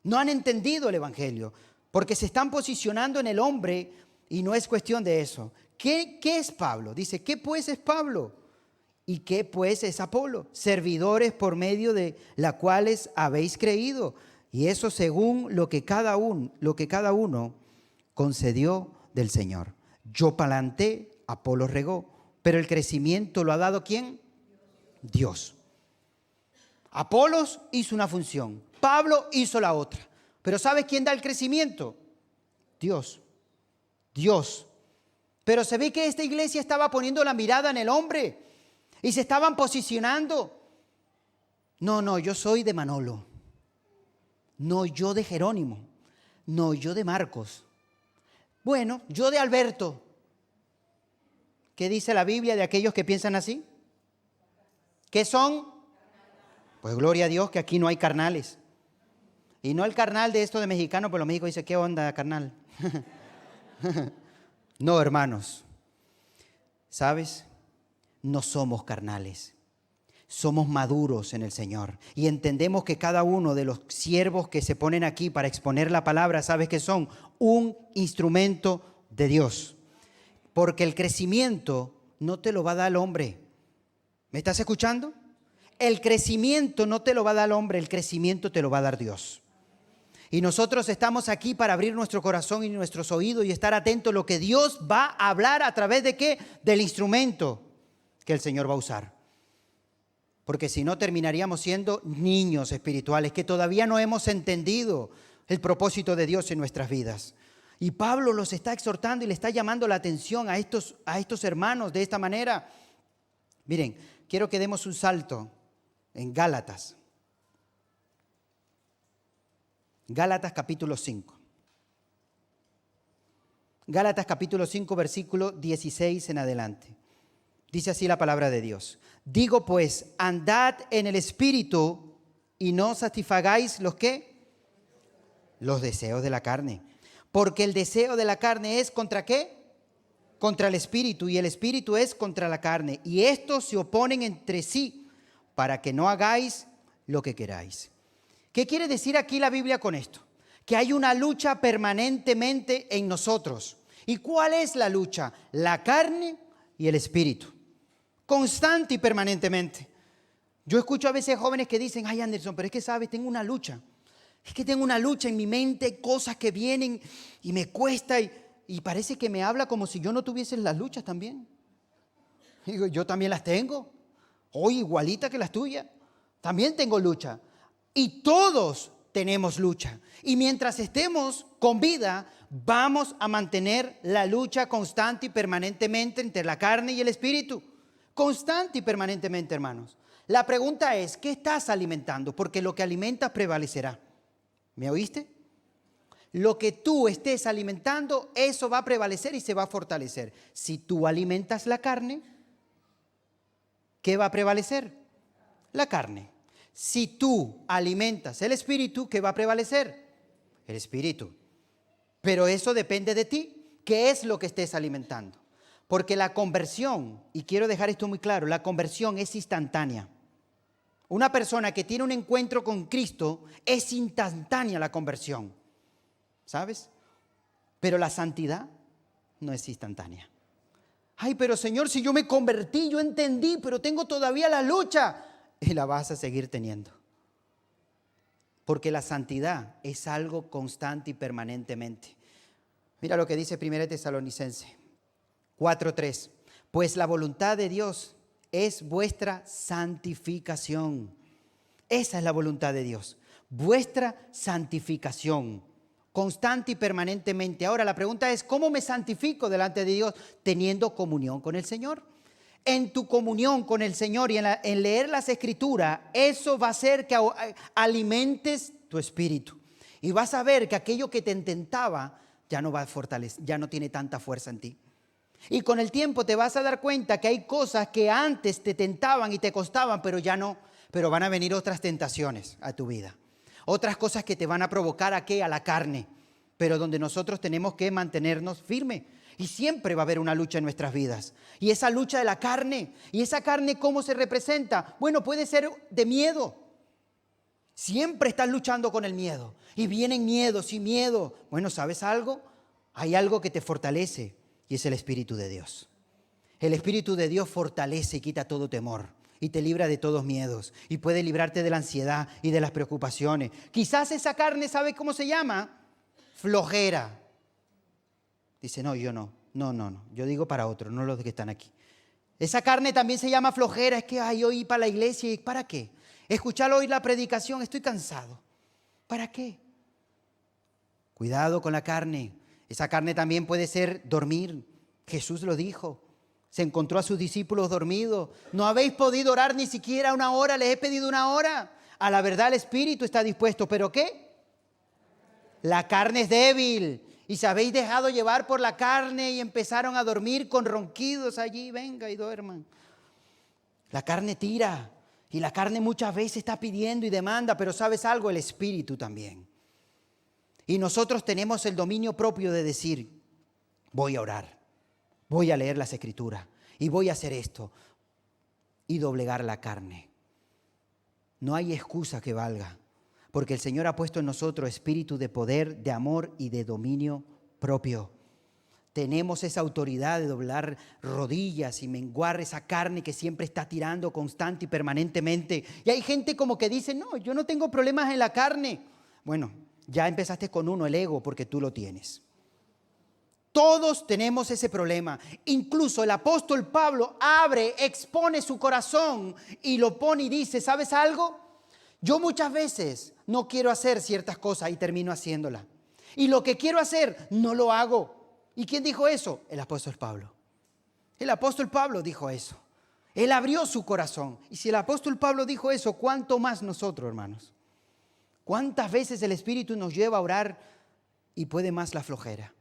Speaker 2: No han entendido el evangelio, porque se están posicionando en el hombre y no es cuestión de eso. ¿Qué es Pablo? Dice, ¿qué pues es Pablo? ¿Y qué pues es Apolo? Servidores por medio de las cuales habéis creído. Y eso según lo que cada uno concedió del Señor. Yo planté, Apolo regó, pero el crecimiento lo ha dado ¿quién? Dios. Apolos hizo una función, Pablo hizo la otra. Pero ¿sabes quién da el crecimiento? Dios. Pero se ve que esta iglesia estaba poniendo la mirada en el hombre y se estaban posicionando. No, yo soy de Manolo. No, yo de Jerónimo. No, yo de Marcos. Bueno, yo de Alberto. ¿Qué dice la Biblia de aquellos que piensan así? ¿Qué son? Pues gloria a Dios que aquí no hay carnales. Y no el carnal de esto de mexicano, pero los mexicanos dicen, ¿qué onda, carnal? No, hermanos. ¿Sabes? No somos carnales. Somos maduros en el Señor. Y entendemos que cada uno de los siervos que se ponen aquí para exponer la palabra, ¿sabes qué son? Un instrumento de Dios. Porque el crecimiento no te lo va a dar el hombre. ¿Me estás escuchando? El crecimiento no te lo va a dar el hombre, el crecimiento te lo va a dar Dios. Y nosotros estamos aquí para abrir nuestro corazón y nuestros oídos y estar atentos a lo que Dios va a hablar a través de ¿qué? Del instrumento que el Señor va a usar. Porque si no terminaríamos siendo niños espirituales que todavía no hemos entendido el propósito de Dios en nuestras vidas. Y Pablo los está exhortando y le está llamando la atención a estos hermanos de esta manera. Miren, quiero que demos un salto en Gálatas. Gálatas capítulo 5. Gálatas capítulo 5, versículo 16 en adelante. Dice así la palabra de Dios. Digo pues, andad en el Espíritu y no satisfagáis los ¿qué? Los deseos de la carne. Porque el deseo de la carne es ¿contra qué? Contra el Espíritu, y el Espíritu es contra la carne. Y estos se oponen entre sí para que no hagáis lo que queráis. ¿Qué quiere decir aquí la Biblia con esto? Que hay una lucha permanentemente en nosotros. ¿Y cuál es la lucha? La carne y el Espíritu. Constante y permanentemente. Yo escucho a veces jóvenes que dicen, ay Anderson, pero es que sabes, tengo una lucha. Es que tengo una lucha en mi mente, cosas que vienen y me cuesta y parece que me habla como si yo no tuviese las luchas también. Digo, yo también las tengo. Hoy igualita que las tuyas. También tengo lucha. Y todos tenemos lucha. Y mientras estemos con vida, vamos a mantener la lucha constante y permanentemente entre la carne y el espíritu. Constante y permanentemente, hermanos. La pregunta es, ¿qué estás alimentando? Porque lo que alimentas prevalecerá. ¿Me oíste? Lo que tú estés alimentando, eso va a prevalecer y se va a fortalecer. Si tú alimentas la carne, ¿qué va a prevalecer? La carne. Si tú alimentas el espíritu, ¿qué va a prevalecer? El espíritu. Pero eso depende de ti. ¿Qué es lo que estés alimentando? Porque la conversión, y quiero dejar esto muy claro, la conversión es instantánea. Una persona que tiene un encuentro con Cristo, es instantánea la conversión. ¿Sabes? Pero la santidad no es instantánea. Ay, pero Señor, si yo me convertí, yo entendí, pero tengo todavía la lucha. Y la vas a seguir teniendo. Porque la santidad es algo constante y permanentemente. Mira lo que dice 1 Tesalonicenses 4:3. Pues la voluntad de Dios es vuestra santificación. Esa es la voluntad de Dios. Vuestra santificación. Constante y permanentemente. Ahora la pregunta es, ¿cómo me santifico delante de Dios? Teniendo comunión con el Señor. En tu comunión con el Señor y en leer las Escrituras, eso va a hacer que alimentes tu espíritu. Y vas a ver que aquello que te intentaba ya no va a fortalecer, ya no tiene tanta fuerza en ti. Y con el tiempo te vas a dar cuenta que hay cosas que antes te tentaban y te costaban, pero ya no. Pero van a venir otras tentaciones a tu vida. Otras cosas que te van a provocar a qué, a la carne. Pero donde nosotros tenemos que mantenernos firmes. Y siempre va a haber una lucha en nuestras vidas. Y esa lucha de la carne. ¿Y esa carne cómo se representa? Bueno, puede ser de miedo. Siempre estás luchando con el miedo. Y vienen miedos y miedo. Bueno, ¿sabes algo? Hay algo que te fortalece. Y es el Espíritu de Dios. El Espíritu de Dios fortalece y quita todo temor. Y te libra de todos miedos. Y puede librarte de la ansiedad y de las preocupaciones. Quizás esa carne, ¿sabe cómo se llama? Flojera. Dice, no, yo no. No. Yo digo para otros, no los que están aquí. Esa carne también se llama flojera. Es que yo ir para la iglesia. ¿Y para qué? Escuchar hoy la predicación. Estoy cansado. ¿Para qué? Cuidado con la carne. Esa carne también puede ser dormir. Jesús lo dijo. Se encontró a sus discípulos dormidos. No habéis podido orar ni siquiera una hora. Les he pedido una hora. A la verdad el espíritu está dispuesto. ¿Pero qué? La carne es débil. Y se habéis dejado llevar por la carne y empezaron a dormir con ronquidos allí. Venga y duerman. La carne tira. Y la carne muchas veces está pidiendo y demanda. Pero ¿sabes algo? El espíritu también. Y nosotros tenemos el dominio propio de decir, voy a orar. Voy a leer las Escrituras y voy a hacer esto y doblegar la carne. No hay excusa que valga, porque el Señor ha puesto en nosotros espíritu de poder, de amor y de dominio propio. Tenemos esa autoridad de doblar rodillas y menguar esa carne que siempre está tirando constante y permanentemente. Y hay gente como que dice, no, yo no tengo problemas en la carne. Bueno, ya empezaste con uno, el ego, porque tú lo tienes. Todos tenemos ese problema. Incluso el apóstol Pablo expone su corazón y lo pone y dice, ¿sabes algo? Yo muchas veces no quiero hacer ciertas cosas y termino haciéndolas. Y lo que quiero hacer, no lo hago. ¿Y quién dijo eso? El apóstol Pablo. El apóstol Pablo dijo eso. Él abrió su corazón. Y si el apóstol Pablo dijo eso, ¿cuánto más nosotros, hermanos? ¿Cuántas veces el Espíritu nos lleva a orar y puede más la flojera?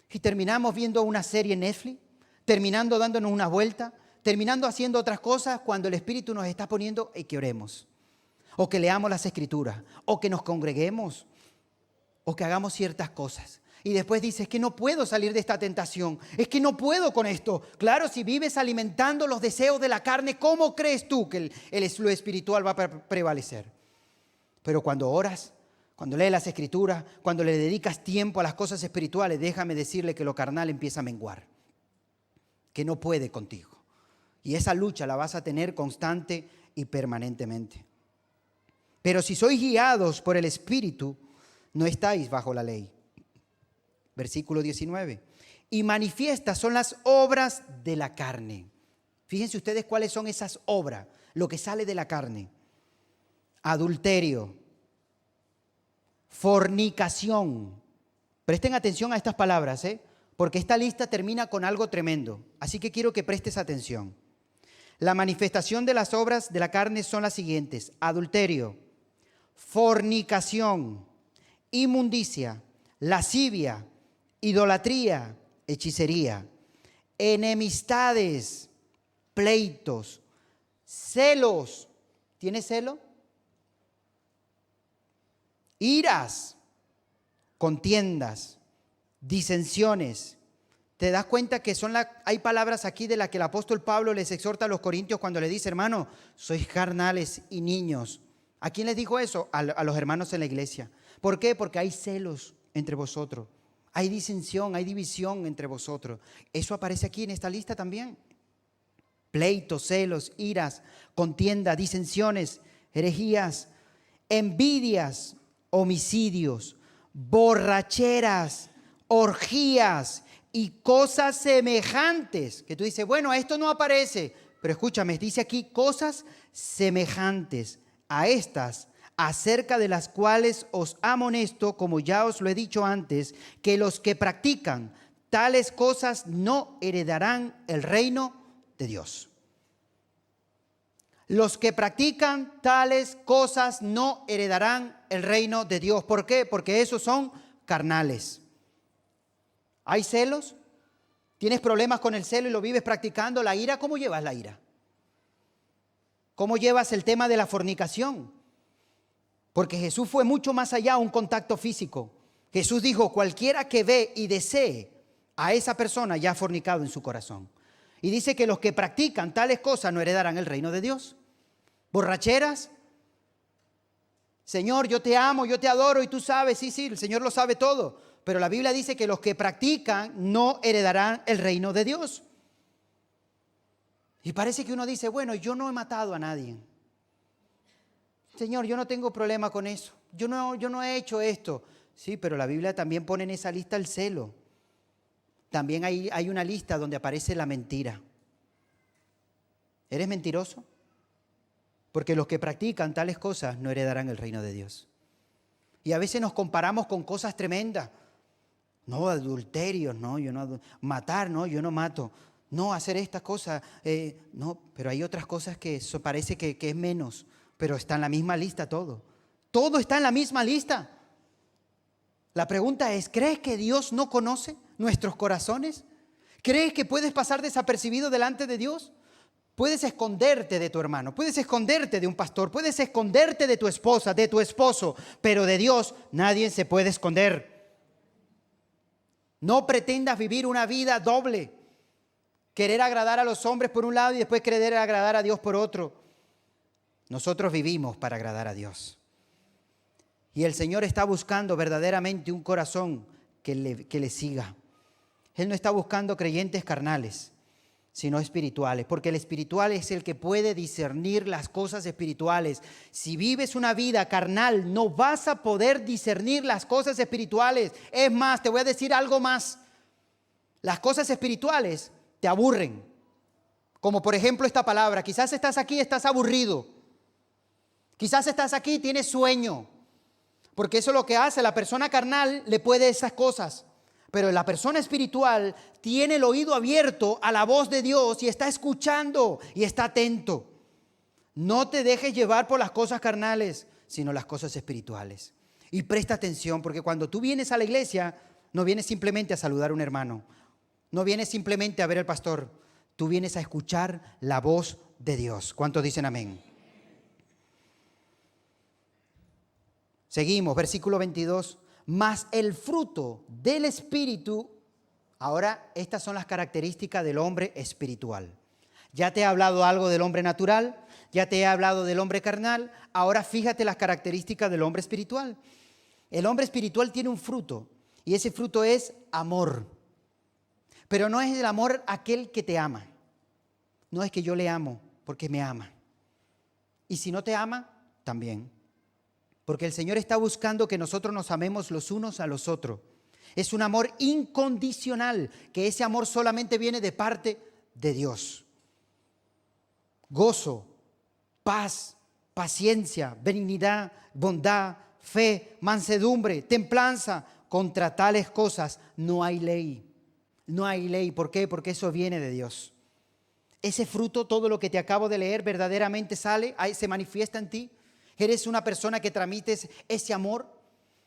Speaker 2: Y terminamos viendo una serie en Netflix, terminando dándonos una vuelta, terminando haciendo otras cosas cuando el Espíritu nos está poniendo y que oremos, o que leamos las Escrituras, o que nos congreguemos, o que hagamos ciertas cosas. Y después dices, es que no puedo salir de esta tentación, es que no puedo con esto. Claro, si vives alimentando los deseos de la carne, ¿cómo crees tú que lo espiritual va a prevalecer? Pero cuando oras, cuando lees las Escrituras, cuando le dedicas tiempo a las cosas espirituales, déjame decirle que lo carnal empieza a menguar, que no puede contigo. Y esa lucha la vas a tener constante y permanentemente. Pero si sois guiados por el Espíritu, no estáis bajo la ley. Versículo 19. Y manifiestas son las obras de la carne. Fíjense ustedes cuáles son esas obras, lo que sale de la carne. Adulterio, fornicación. Presten atención a estas palabras, porque esta lista termina con algo tremendo. Así que quiero que prestes atención. La manifestación de las obras de la carne son las siguientes: adulterio, fornicación, inmundicia, lascivia, idolatría, hechicería, enemistades, pleitos, celos. ¿Tienes celo? Iras, contiendas, disensiones, ¿Te das cuenta que hay palabras aquí de las que el apóstol Pablo les exhorta a los corintios cuando le dice, hermano, sois carnales y niños? ¿A quién les dijo eso? A los hermanos en la iglesia. ¿Por qué? Porque hay celos entre vosotros. Hay disensión, hay división entre vosotros. Eso aparece aquí en esta lista también. Pleitos, celos, iras, contienda, disensiones, herejías, envidias, homicidios, borracheras, orgías y cosas semejantes. Que tú dices, bueno, esto no aparece. Pero escúchame, dice aquí cosas semejantes a estas, acerca de las cuales os amonesto, como ya os lo he dicho antes, que los que practican tales cosas no heredarán el reino de Dios. Los que practican tales cosas no heredarán el reino de Dios. ¿Por qué? Porque esos son carnales. ¿Hay celos? ¿Tienes problemas con el celo y lo vives practicando? ¿La ira? ¿Cómo llevas la ira? ¿Cómo llevas el tema de la fornicación? Porque Jesús fue mucho más allá, un contacto físico. Jesús dijo, cualquiera que ve y desee a esa persona ya ha fornicado en su corazón. Y dice que los que practican tales cosas no heredarán el reino de Dios. Borracheras. Señor, yo te amo, yo te adoro y tú sabes, sí, el Señor lo sabe todo. Pero la Biblia dice que los que practican no heredarán el reino de Dios. Y parece que uno dice, bueno, yo no he matado a nadie. Señor, yo no tengo problema con eso. Yo no he hecho esto. Sí, pero la Biblia también pone en esa lista el celo. También hay una lista donde aparece la mentira. ¿Eres mentiroso? Porque los que practican tales cosas no heredarán el reino de Dios. Y a veces nos comparamos con cosas tremendas. No, adulterios, no, matar, no, yo no mato. No, hacer estas cosas, no, pero hay otras cosas que eso parece que es menos, pero está en la misma lista todo. Todo está en la misma lista. La pregunta es, ¿crees que Dios no conoce nuestros corazones? ¿Crees que puedes pasar desapercibido delante de Dios? Puedes esconderte de tu hermano, puedes esconderte de un pastor, puedes esconderte de tu esposa, de tu esposo, pero de Dios nadie se puede esconder. No pretendas vivir una vida doble. Querer agradar a los hombres por un lado y después querer agradar a Dios por otro. Nosotros vivimos para agradar a Dios. Y el Señor está buscando verdaderamente un corazón que le siga. Él no está buscando creyentes carnales, sino espirituales, porque el espiritual es el que puede discernir las cosas espirituales. Si vives una vida carnal, no vas a poder discernir las cosas espirituales. Es más, te voy a decir algo más. Las cosas espirituales te aburren. Como por ejemplo esta palabra. Quizás estás aquí y estás aburrido. Quizás estás aquí y tienes sueño. Porque eso es lo que hace. La persona carnal le puede esas cosas. Pero la persona espiritual tiene el oído abierto a la voz de Dios y está escuchando y está atento. No te dejes llevar por las cosas carnales, sino las cosas espirituales. Y presta atención, porque cuando tú vienes a la iglesia, no vienes simplemente a saludar a un hermano. No vienes simplemente a ver al pastor. Tú vienes a escuchar la voz de Dios. ¿Cuántos dicen amén? Seguimos, versículo 22. Mas el fruto del Espíritu, ahora estas son las características del hombre espiritual. Ya te he hablado algo del hombre natural, ya te he hablado del hombre carnal, ahora fíjate las características del hombre espiritual. El hombre espiritual tiene un fruto y ese fruto es amor. Pero no es el amor aquel que te ama. No es que yo le amo porque me ama. Y si no te ama, también. Porque el Señor está buscando que nosotros nos amemos los unos a los otros. Es un amor incondicional, que ese amor solamente viene de parte de Dios. Gozo, paz, paciencia, benignidad, bondad, fe, mansedumbre, templanza. Contra tales cosas no hay ley. No hay ley. ¿Por qué? Porque eso viene de Dios. Ese fruto, todo lo que te acabo de leer, verdaderamente se manifiesta en ti. ¿Eres una persona que transmites ese amor?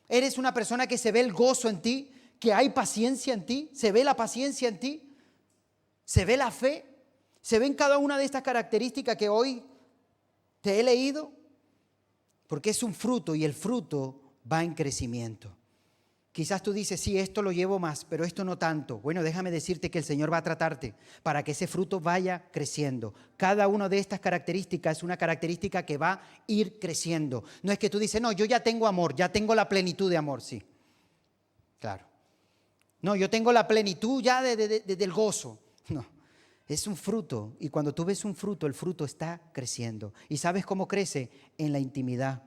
Speaker 2: ¿Eres una persona que se ve el gozo en ti? ¿Que hay paciencia en ti? ¿Se ve la paciencia en ti? ¿Se ve la fe? ¿Se ven cada una de estas características que hoy te he leído? Porque es un fruto y el fruto va en crecimiento. Quizás tú dices, sí, esto lo llevo más, pero esto no tanto. Bueno, déjame decirte que el Señor va a tratarte para que ese fruto vaya creciendo. Cada una de estas características es una característica que va a ir creciendo. No es que tú dices, no, yo ya tengo amor, ya tengo la plenitud de amor, sí. Claro. No, yo tengo la plenitud ya del gozo. No, es un fruto. Y cuando tú ves un fruto, el fruto está creciendo. ¿Y sabes cómo crece? En la intimidad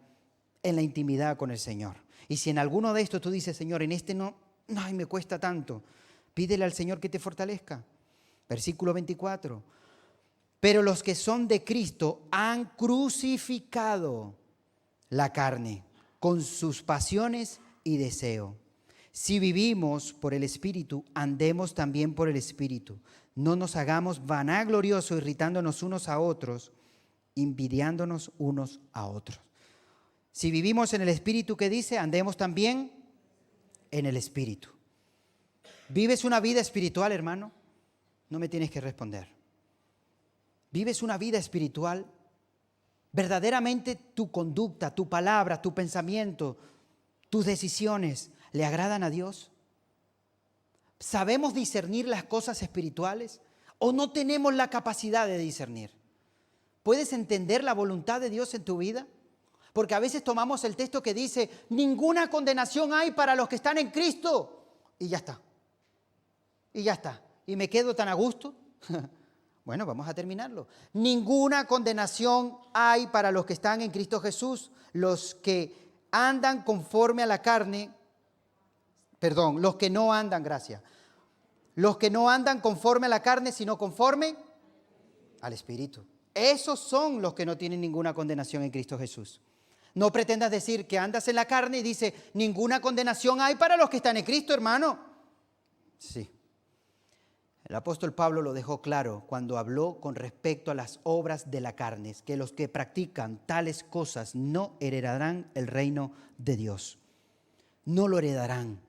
Speaker 2: con el Señor. Y si en alguno de estos tú dices, Señor, en este no, ay, me cuesta tanto, pídele al Señor que te fortalezca. Versículo 24. Pero los que son de Cristo han crucificado la carne con sus pasiones y deseo. Si vivimos por el Espíritu, andemos también por el Espíritu. No nos hagamos vanagloriosos, irritándonos unos a otros, envidiándonos unos a otros. Si vivimos en el Espíritu, ¿qué dice? Andemos también en el Espíritu. ¿Vives una vida espiritual, hermano? No me tienes que responder. ¿Vives una vida espiritual? ¿Verdaderamente tu conducta, tu palabra, tu pensamiento, tus decisiones le agradan a Dios? ¿Sabemos discernir las cosas espirituales o no tenemos la capacidad de discernir? ¿Puedes entender la voluntad de Dios en tu vida? Porque a veces tomamos el texto que dice, ninguna condenación hay para los que están en Cristo. Y ya está. Y ya está. Y me quedo tan a gusto. Bueno, vamos a terminarlo. Ninguna condenación hay para los que están en Cristo Jesús. Los que andan conforme a la carne. Perdón, los que no andan, gracias. Los que no andan conforme a la carne, sino conforme al Espíritu. Esos son los que no tienen ninguna condenación en Cristo Jesús. No pretendas decir que andas en la carne y dice, ninguna condenación hay para los que están en Cristo, hermano. Sí. El apóstol Pablo lo dejó claro cuando habló con respecto a las obras de la carne, que los que practican tales cosas no heredarán el reino de Dios. No lo heredarán.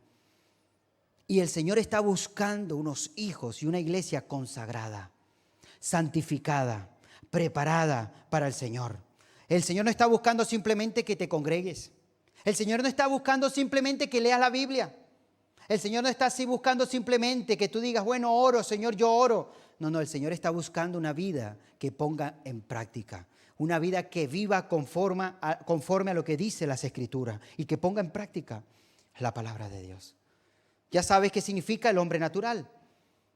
Speaker 2: Y el Señor está buscando unos hijos y una iglesia consagrada, santificada, preparada para el Señor. El Señor no está buscando simplemente que te congregues. El Señor no está buscando simplemente que leas la Biblia. El Señor no está así buscando simplemente que tú digas, bueno, oro, Señor, yo oro. No, el Señor está buscando una vida que ponga en práctica. Una vida que viva conforme a lo que dice las Escrituras y que ponga en práctica la palabra de Dios. Ya sabes qué significa el hombre natural.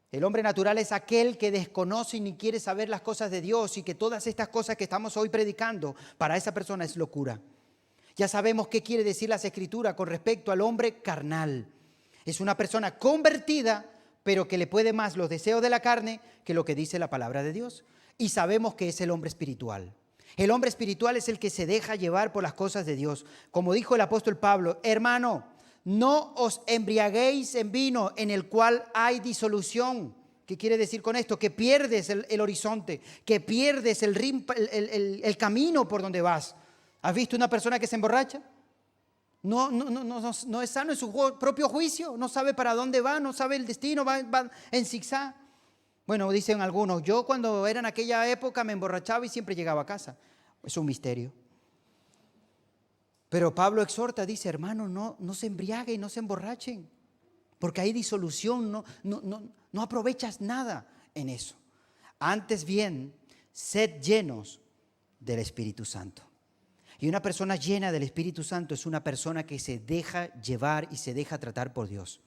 Speaker 2: El hombre natural es aquel que desconoce y ni quiere saber las cosas de Dios y que todas estas cosas que estamos hoy predicando, para esa persona es locura. Ya sabemos qué quiere decir las Escrituras con respecto al hombre carnal. Es una persona convertida, pero que le puede más los deseos de la carne que lo que dice la palabra de Dios. Y sabemos que es el hombre espiritual. El hombre espiritual es el que se deja llevar por las cosas de Dios. Como dijo el apóstol Pablo, hermano, no os embriaguéis en vino en el cual hay disolución. ¿Qué quiere decir con esto? Que pierdes el horizonte, que pierdes el camino por donde vas. ¿Has visto una persona que se emborracha? No es sano en su propio juicio, no sabe para dónde va, no sabe el destino, va en zigzag. Bueno, dicen algunos, yo cuando era en aquella época me emborrachaba y siempre llegaba a casa. Es un misterio. Pero Pablo exhorta, dice, hermanos, no se embriaguen, no se emborrachen, porque hay disolución, no aprovechas nada en eso. Antes bien, sed llenos del Espíritu Santo. Y una persona llena del Espíritu Santo es una persona que se deja llevar y se deja tratar por Dios.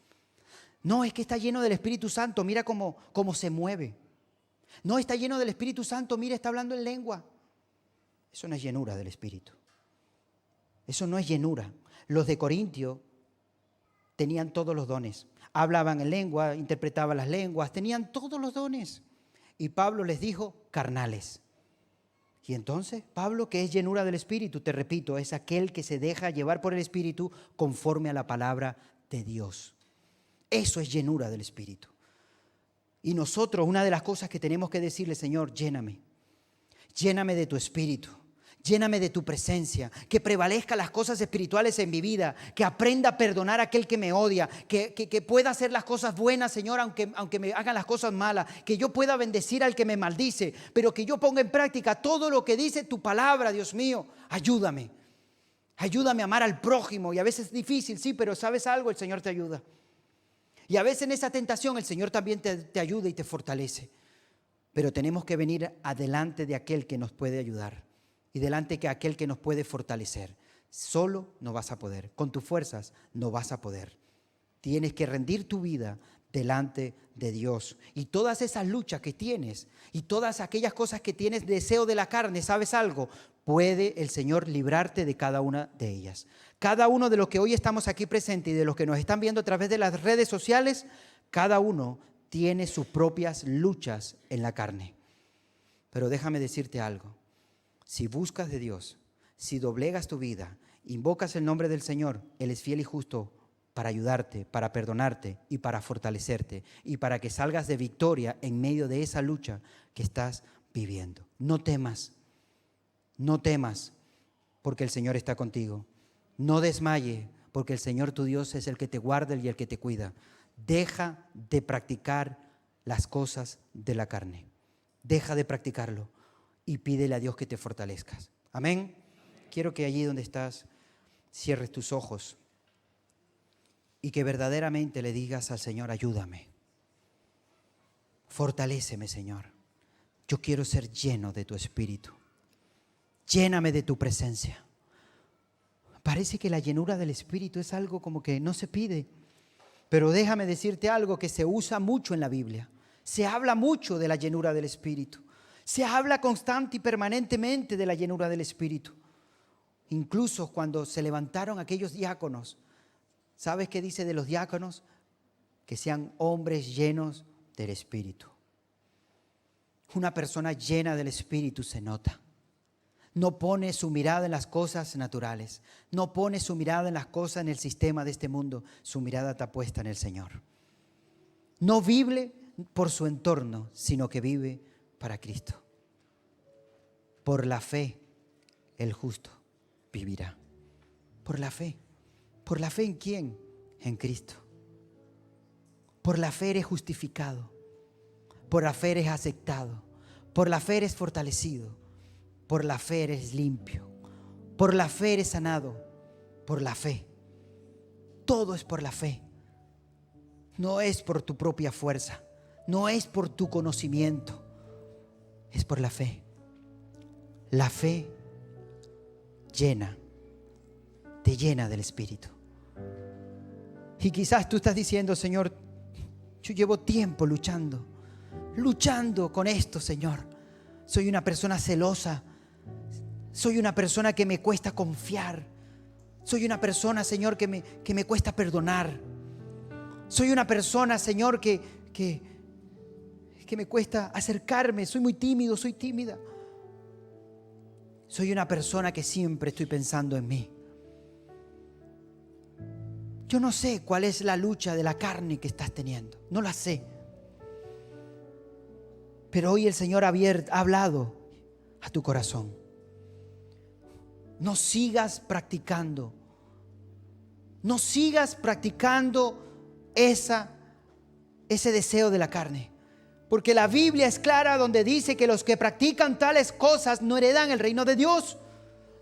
Speaker 2: No, es que está lleno del Espíritu Santo, mira cómo se mueve. No, está lleno del Espíritu Santo, mira, está hablando en lengua. Eso no es llenura del Espíritu. Eso no es llenura. Los de Corintio tenían todos los dones. Hablaban en lengua, interpretaban las lenguas, tenían todos los dones. Y Pablo les dijo, carnales. Y entonces, Pablo, ¿qué es llenura del Espíritu? Te repito, es aquel que se deja llevar por el Espíritu conforme a la palabra de Dios. Eso es llenura del Espíritu. Y nosotros, una de las cosas que tenemos que decirle, Señor, lléname de tu Espíritu. Lléname de tu presencia, que prevalezca las cosas espirituales en mi vida, que aprenda a perdonar a aquel que me odia, que pueda hacer las cosas buenas, Señor, aunque me hagan las cosas malas, que yo pueda bendecir al que me maldice, pero que yo ponga en práctica todo lo que dice tu palabra, Dios mío. Ayúdame Ayúdame a amar al prójimo. Y a veces es difícil, sí, pero ¿sabes algo? El Señor te ayuda. Y a veces en esa tentación el Señor también te ayuda y te fortalece. Pero tenemos que venir adelante de aquel que nos puede ayudar y delante de aquel que nos puede fortalecer. Solo no vas a poder. Con tus fuerzas no vas a poder. Tienes que rendir tu vida delante de Dios. Y todas esas luchas que tienes y todas aquellas cosas que tienes deseo de la carne, ¿sabes algo? Puede el Señor librarte de cada una de ellas. Cada uno de los que hoy estamos aquí presentes y de los que nos están viendo a través de las redes sociales, cada uno tiene sus propias luchas en la carne. Pero déjame decirte algo. Si buscas de Dios, si doblegas tu vida, invocas el nombre del Señor, Él es fiel y justo para ayudarte, para perdonarte y para fortalecerte y para que salgas de victoria en medio de esa lucha que estás viviendo. No temas, porque el Señor está contigo. No desmaye, porque el Señor tu Dios es el que te guarda y el que te cuida. Deja de practicar las cosas de la carne. Deja de practicarlo y pídele a Dios que te fortalezcas. Amén. Quiero que allí donde estás cierres tus ojos y que verdaderamente le digas al Señor: ayúdame, fortaléceme, Señor. Yo quiero ser lleno de tu Espíritu. Lléname de tu presencia. Parece que la llenura del Espíritu es algo como que no se pide, pero déjame decirte algo que se usa mucho en la Biblia. Se habla mucho de la llenura del Espíritu. Se habla constante y permanentemente de la llenura del Espíritu. Incluso cuando se levantaron aquellos diáconos, ¿sabes qué dice de los diáconos? Que sean hombres llenos del Espíritu. Una persona llena del Espíritu se nota. No pone su mirada en las cosas naturales. No pone su mirada en las cosas en el sistema de este mundo. Su mirada está puesta en el Señor. No vive por su entorno, sino que vive para Cristo. Por la fe, el justo vivirá. Por la fe. ¿Por la fe en quién? En Cristo. Por la fe eres justificado. Por la fe eres aceptado. Por la fe eres fortalecido. Por la fe eres limpio. Por la fe eres sanado. Por la fe. Todo es por la fe. No es por tu propia fuerza. No es por tu conocimiento. Es por la fe. La fe te llena del Espíritu. Y quizás tú estás diciendo: Señor, yo llevo tiempo luchando con esto, Señor. Soy una persona celosa. Soy una persona que me cuesta confiar. Soy una persona, Señor, que me cuesta perdonar. Soy una persona, Señor, que me cuesta acercarme. Soy muy tímido, soy tímida. Soy una persona que siempre estoy pensando en mí. Yo no sé cuál es la lucha de la carne que estás teniendo. No la sé. Pero hoy el Señor ha hablado a tu corazón. No sigas practicando. No sigas practicando ese deseo de la carne. Porque la Biblia es clara donde dice que los que practican tales cosas no heredan el reino de Dios.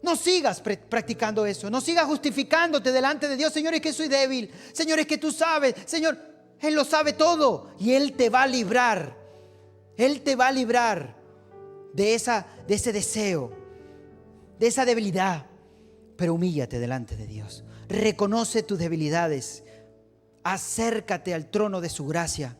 Speaker 2: No sigas practicando eso. No sigas justificándote delante de Dios. Señor, es que soy débil. Señor, es que tú sabes. Señor, Él lo sabe todo. Y Él te va a librar. Él te va a librar de ese deseo, de esa debilidad. Pero humíllate delante de Dios. Reconoce tus debilidades. Acércate al trono de su gracia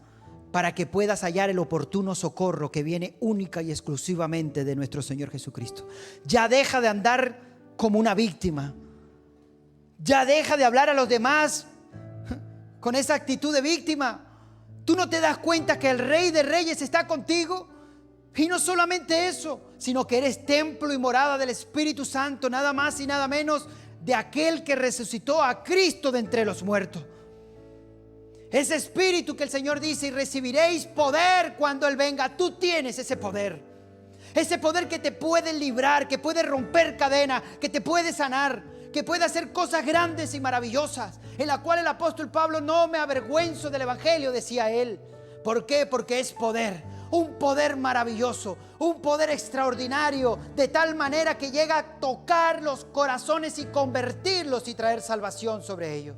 Speaker 2: para que puedas hallar el oportuno socorro que viene única y exclusivamente de nuestro Señor Jesucristo. Ya deja de andar como una víctima. Ya deja de hablar a los demás con esa actitud de víctima. ¿Tú no te das cuenta que el Rey de Reyes está contigo? Y no solamente eso, sino que eres templo y morada del Espíritu Santo, nada más y nada menos de aquel que resucitó a Cristo de entre los muertos. Ese Espíritu que el Señor dice: y recibiréis poder cuando Él venga. Tú tienes ese poder. Ese poder que te puede librar, que puede romper cadenas, que te puede sanar, que puede hacer cosas grandes y maravillosas, en la cual el apóstol Pablo: no me avergüenzo del Evangelio, decía él. ¿Por qué? Porque es poder. un poder maravilloso, un poder extraordinario, de tal manera que llega a tocar los corazones y convertirlos y traer salvación sobre ellos.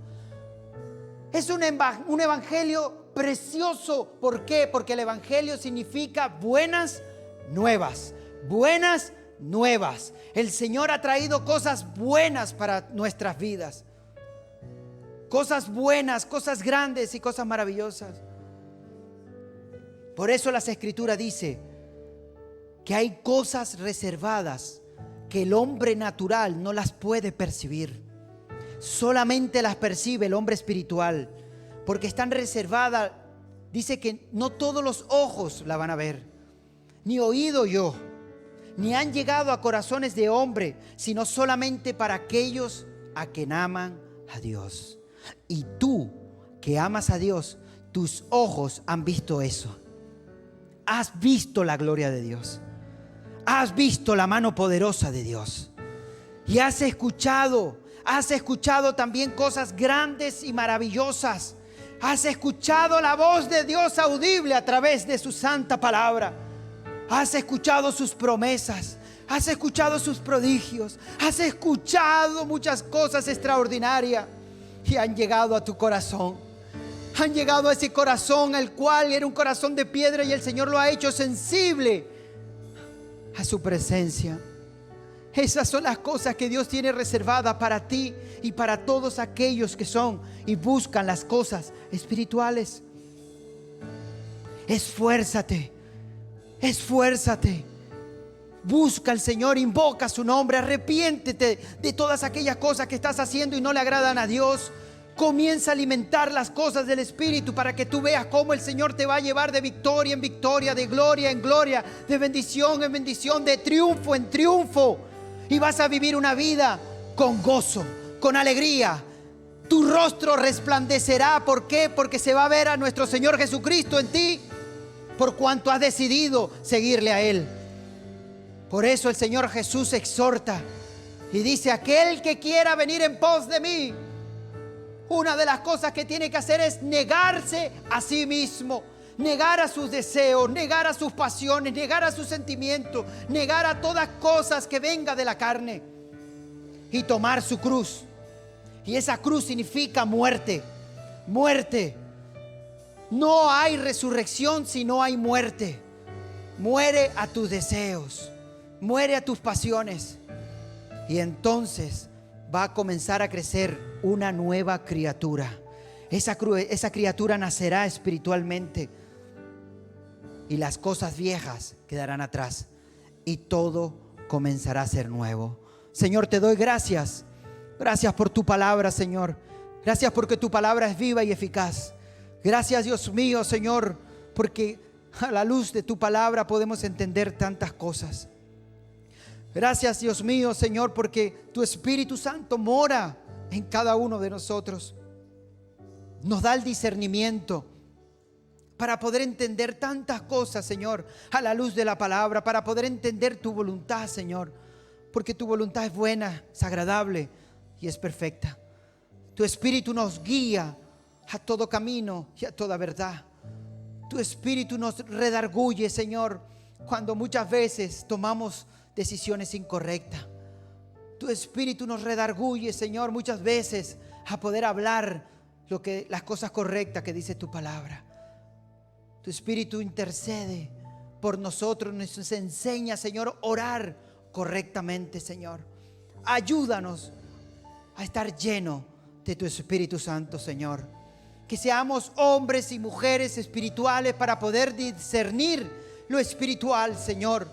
Speaker 2: Es un evangelio precioso. ¿Por qué? Porque el evangelio significa buenas nuevas. Buenas nuevas. El Señor ha traído cosas buenas para nuestras vidas. Cosas buenas, cosas grandes y cosas maravillosas. Por eso las Escrituras dicen que hay cosas reservadas que el hombre natural no las puede percibir. Solamente las percibe el hombre espiritual, porque están reservadas. Dice que no todos los ojos la van a ver, ni oído yo, ni han llegado a corazones de hombre, sino solamente para aquellos a quien aman a Dios. Y tú que amas a Dios, tus ojos han visto eso. Has visto la gloria de Dios. Has visto la mano poderosa de Dios. Y has escuchado también cosas grandes y maravillosas. Has escuchado la voz de Dios audible a través de su santa palabra. Has escuchado sus promesas. Has escuchado sus prodigios. Has escuchado muchas cosas extraordinarias. Y han llegado a tu corazón. Han llegado a ese corazón, el cual era un corazón de piedra, y el Señor lo ha hecho sensible a su presencia. Esas son las cosas que Dios tiene reservadas para ti y para todos aquellos que son y buscan las cosas espirituales. Esfuérzate, esfuérzate. Busca al Señor, invoca su nombre, arrepiéntete de todas aquellas cosas que estás haciendo y no le agradan a Dios. Comienza a alimentar las cosas del Espíritu para que tú veas cómo el Señor te va a llevar de victoria en victoria, de gloria en gloria, de bendición en bendición, de triunfo en triunfo. Y vas a vivir una vida con gozo, con alegría. Tu rostro resplandecerá. ¿Por qué? Porque se va a ver a nuestro Señor Jesucristo en ti, por cuanto has decidido seguirle a Él. Por eso el Señor Jesús exhorta y dice: aquel que quiera venir en pos de mí, una de las cosas que tiene que hacer es negarse a sí mismo, negar a sus deseos, negar a sus pasiones, negar a sus sentimientos, negar a todas cosas que venga de la carne y tomar su cruz. Y esa cruz significa muerte, muerte. No hay resurrección si no hay muerte. Muere a tus deseos, muere a tus pasiones, y entonces va a comenzar a crecer una nueva criatura. Esa criatura nacerá espiritualmente, y las cosas viejas quedarán atrás y todo comenzará a ser nuevo. Señor, te doy gracias. Gracias por tu palabra, Señor. Gracias porque tu palabra es viva y eficaz. Gracias, Dios mío, Señor, porque a la luz de tu palabra podemos entender tantas cosas. Gracias, Dios mío, Señor, porque tu Espíritu Santo mora en cada uno de nosotros. Nos da el discernimiento para poder entender tantas cosas, Señor, a la luz de la palabra, para poder entender tu voluntad, Señor, porque tu voluntad es buena, es agradable y es perfecta. Tu Espíritu nos guía a todo camino y a toda verdad. Tu Espíritu nos redarguye, Señor, cuando muchas veces tomamos decisiones incorrectas. Tu Espíritu nos redarguye, Señor, muchas veces a poder hablar las cosas correctas que dice tu palabra. Tu Espíritu intercede por nosotros, nos enseña, Señor, orar correctamente, Señor. Ayúdanos a estar lleno de tu Espíritu Santo, Señor. Que seamos hombres y mujeres espirituales para poder discernir lo espiritual, Señor.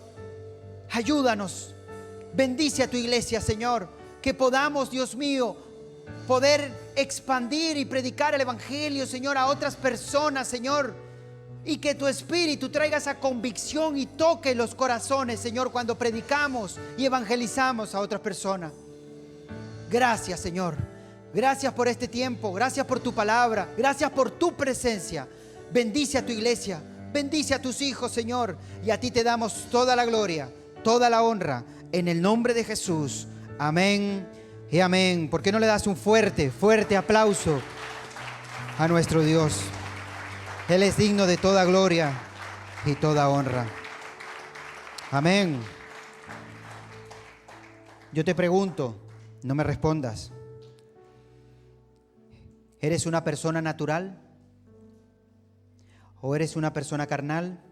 Speaker 2: Ayúdanos. Bendice a tu iglesia, Señor. Que podamos, Dios mío, poder expandir y predicar el Evangelio, Señor, a otras personas, Señor. Y que tu Espíritu traiga esa convicción y toque los corazones, Señor, cuando predicamos y evangelizamos a otras personas. Gracias, Señor. Gracias por este tiempo. Gracias por tu palabra. Gracias por tu presencia. Bendice a tu iglesia. Bendice a tus hijos, Señor. Y a ti te damos toda la gloria, toda la honra, en el nombre de Jesús. Amén y amén. ¿Por qué no le das un fuerte, fuerte aplauso a nuestro Dios? Él es digno de toda gloria y toda honra. Amén. Yo te pregunto, no me respondas. ¿Eres una persona natural? ¿O eres una persona carnal?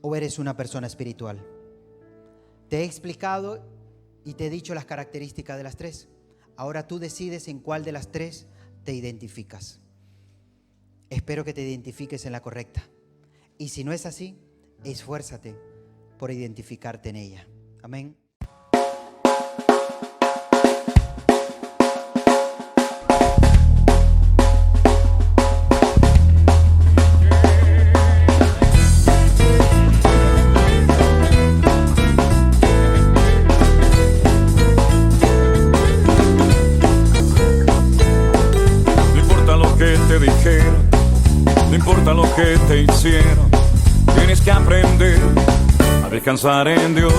Speaker 2: ¿O eres una persona espiritual? Te he explicado y te he dicho las características de las tres. Ahora tú decides en cuál de las tres te identificas. Espero que te identifiques en la correcta. Y si no es así, esfuérzate por identificarte en ella. Amén.
Speaker 3: No importa lo que te hicieron, tienes que aprender a descansar en Dios.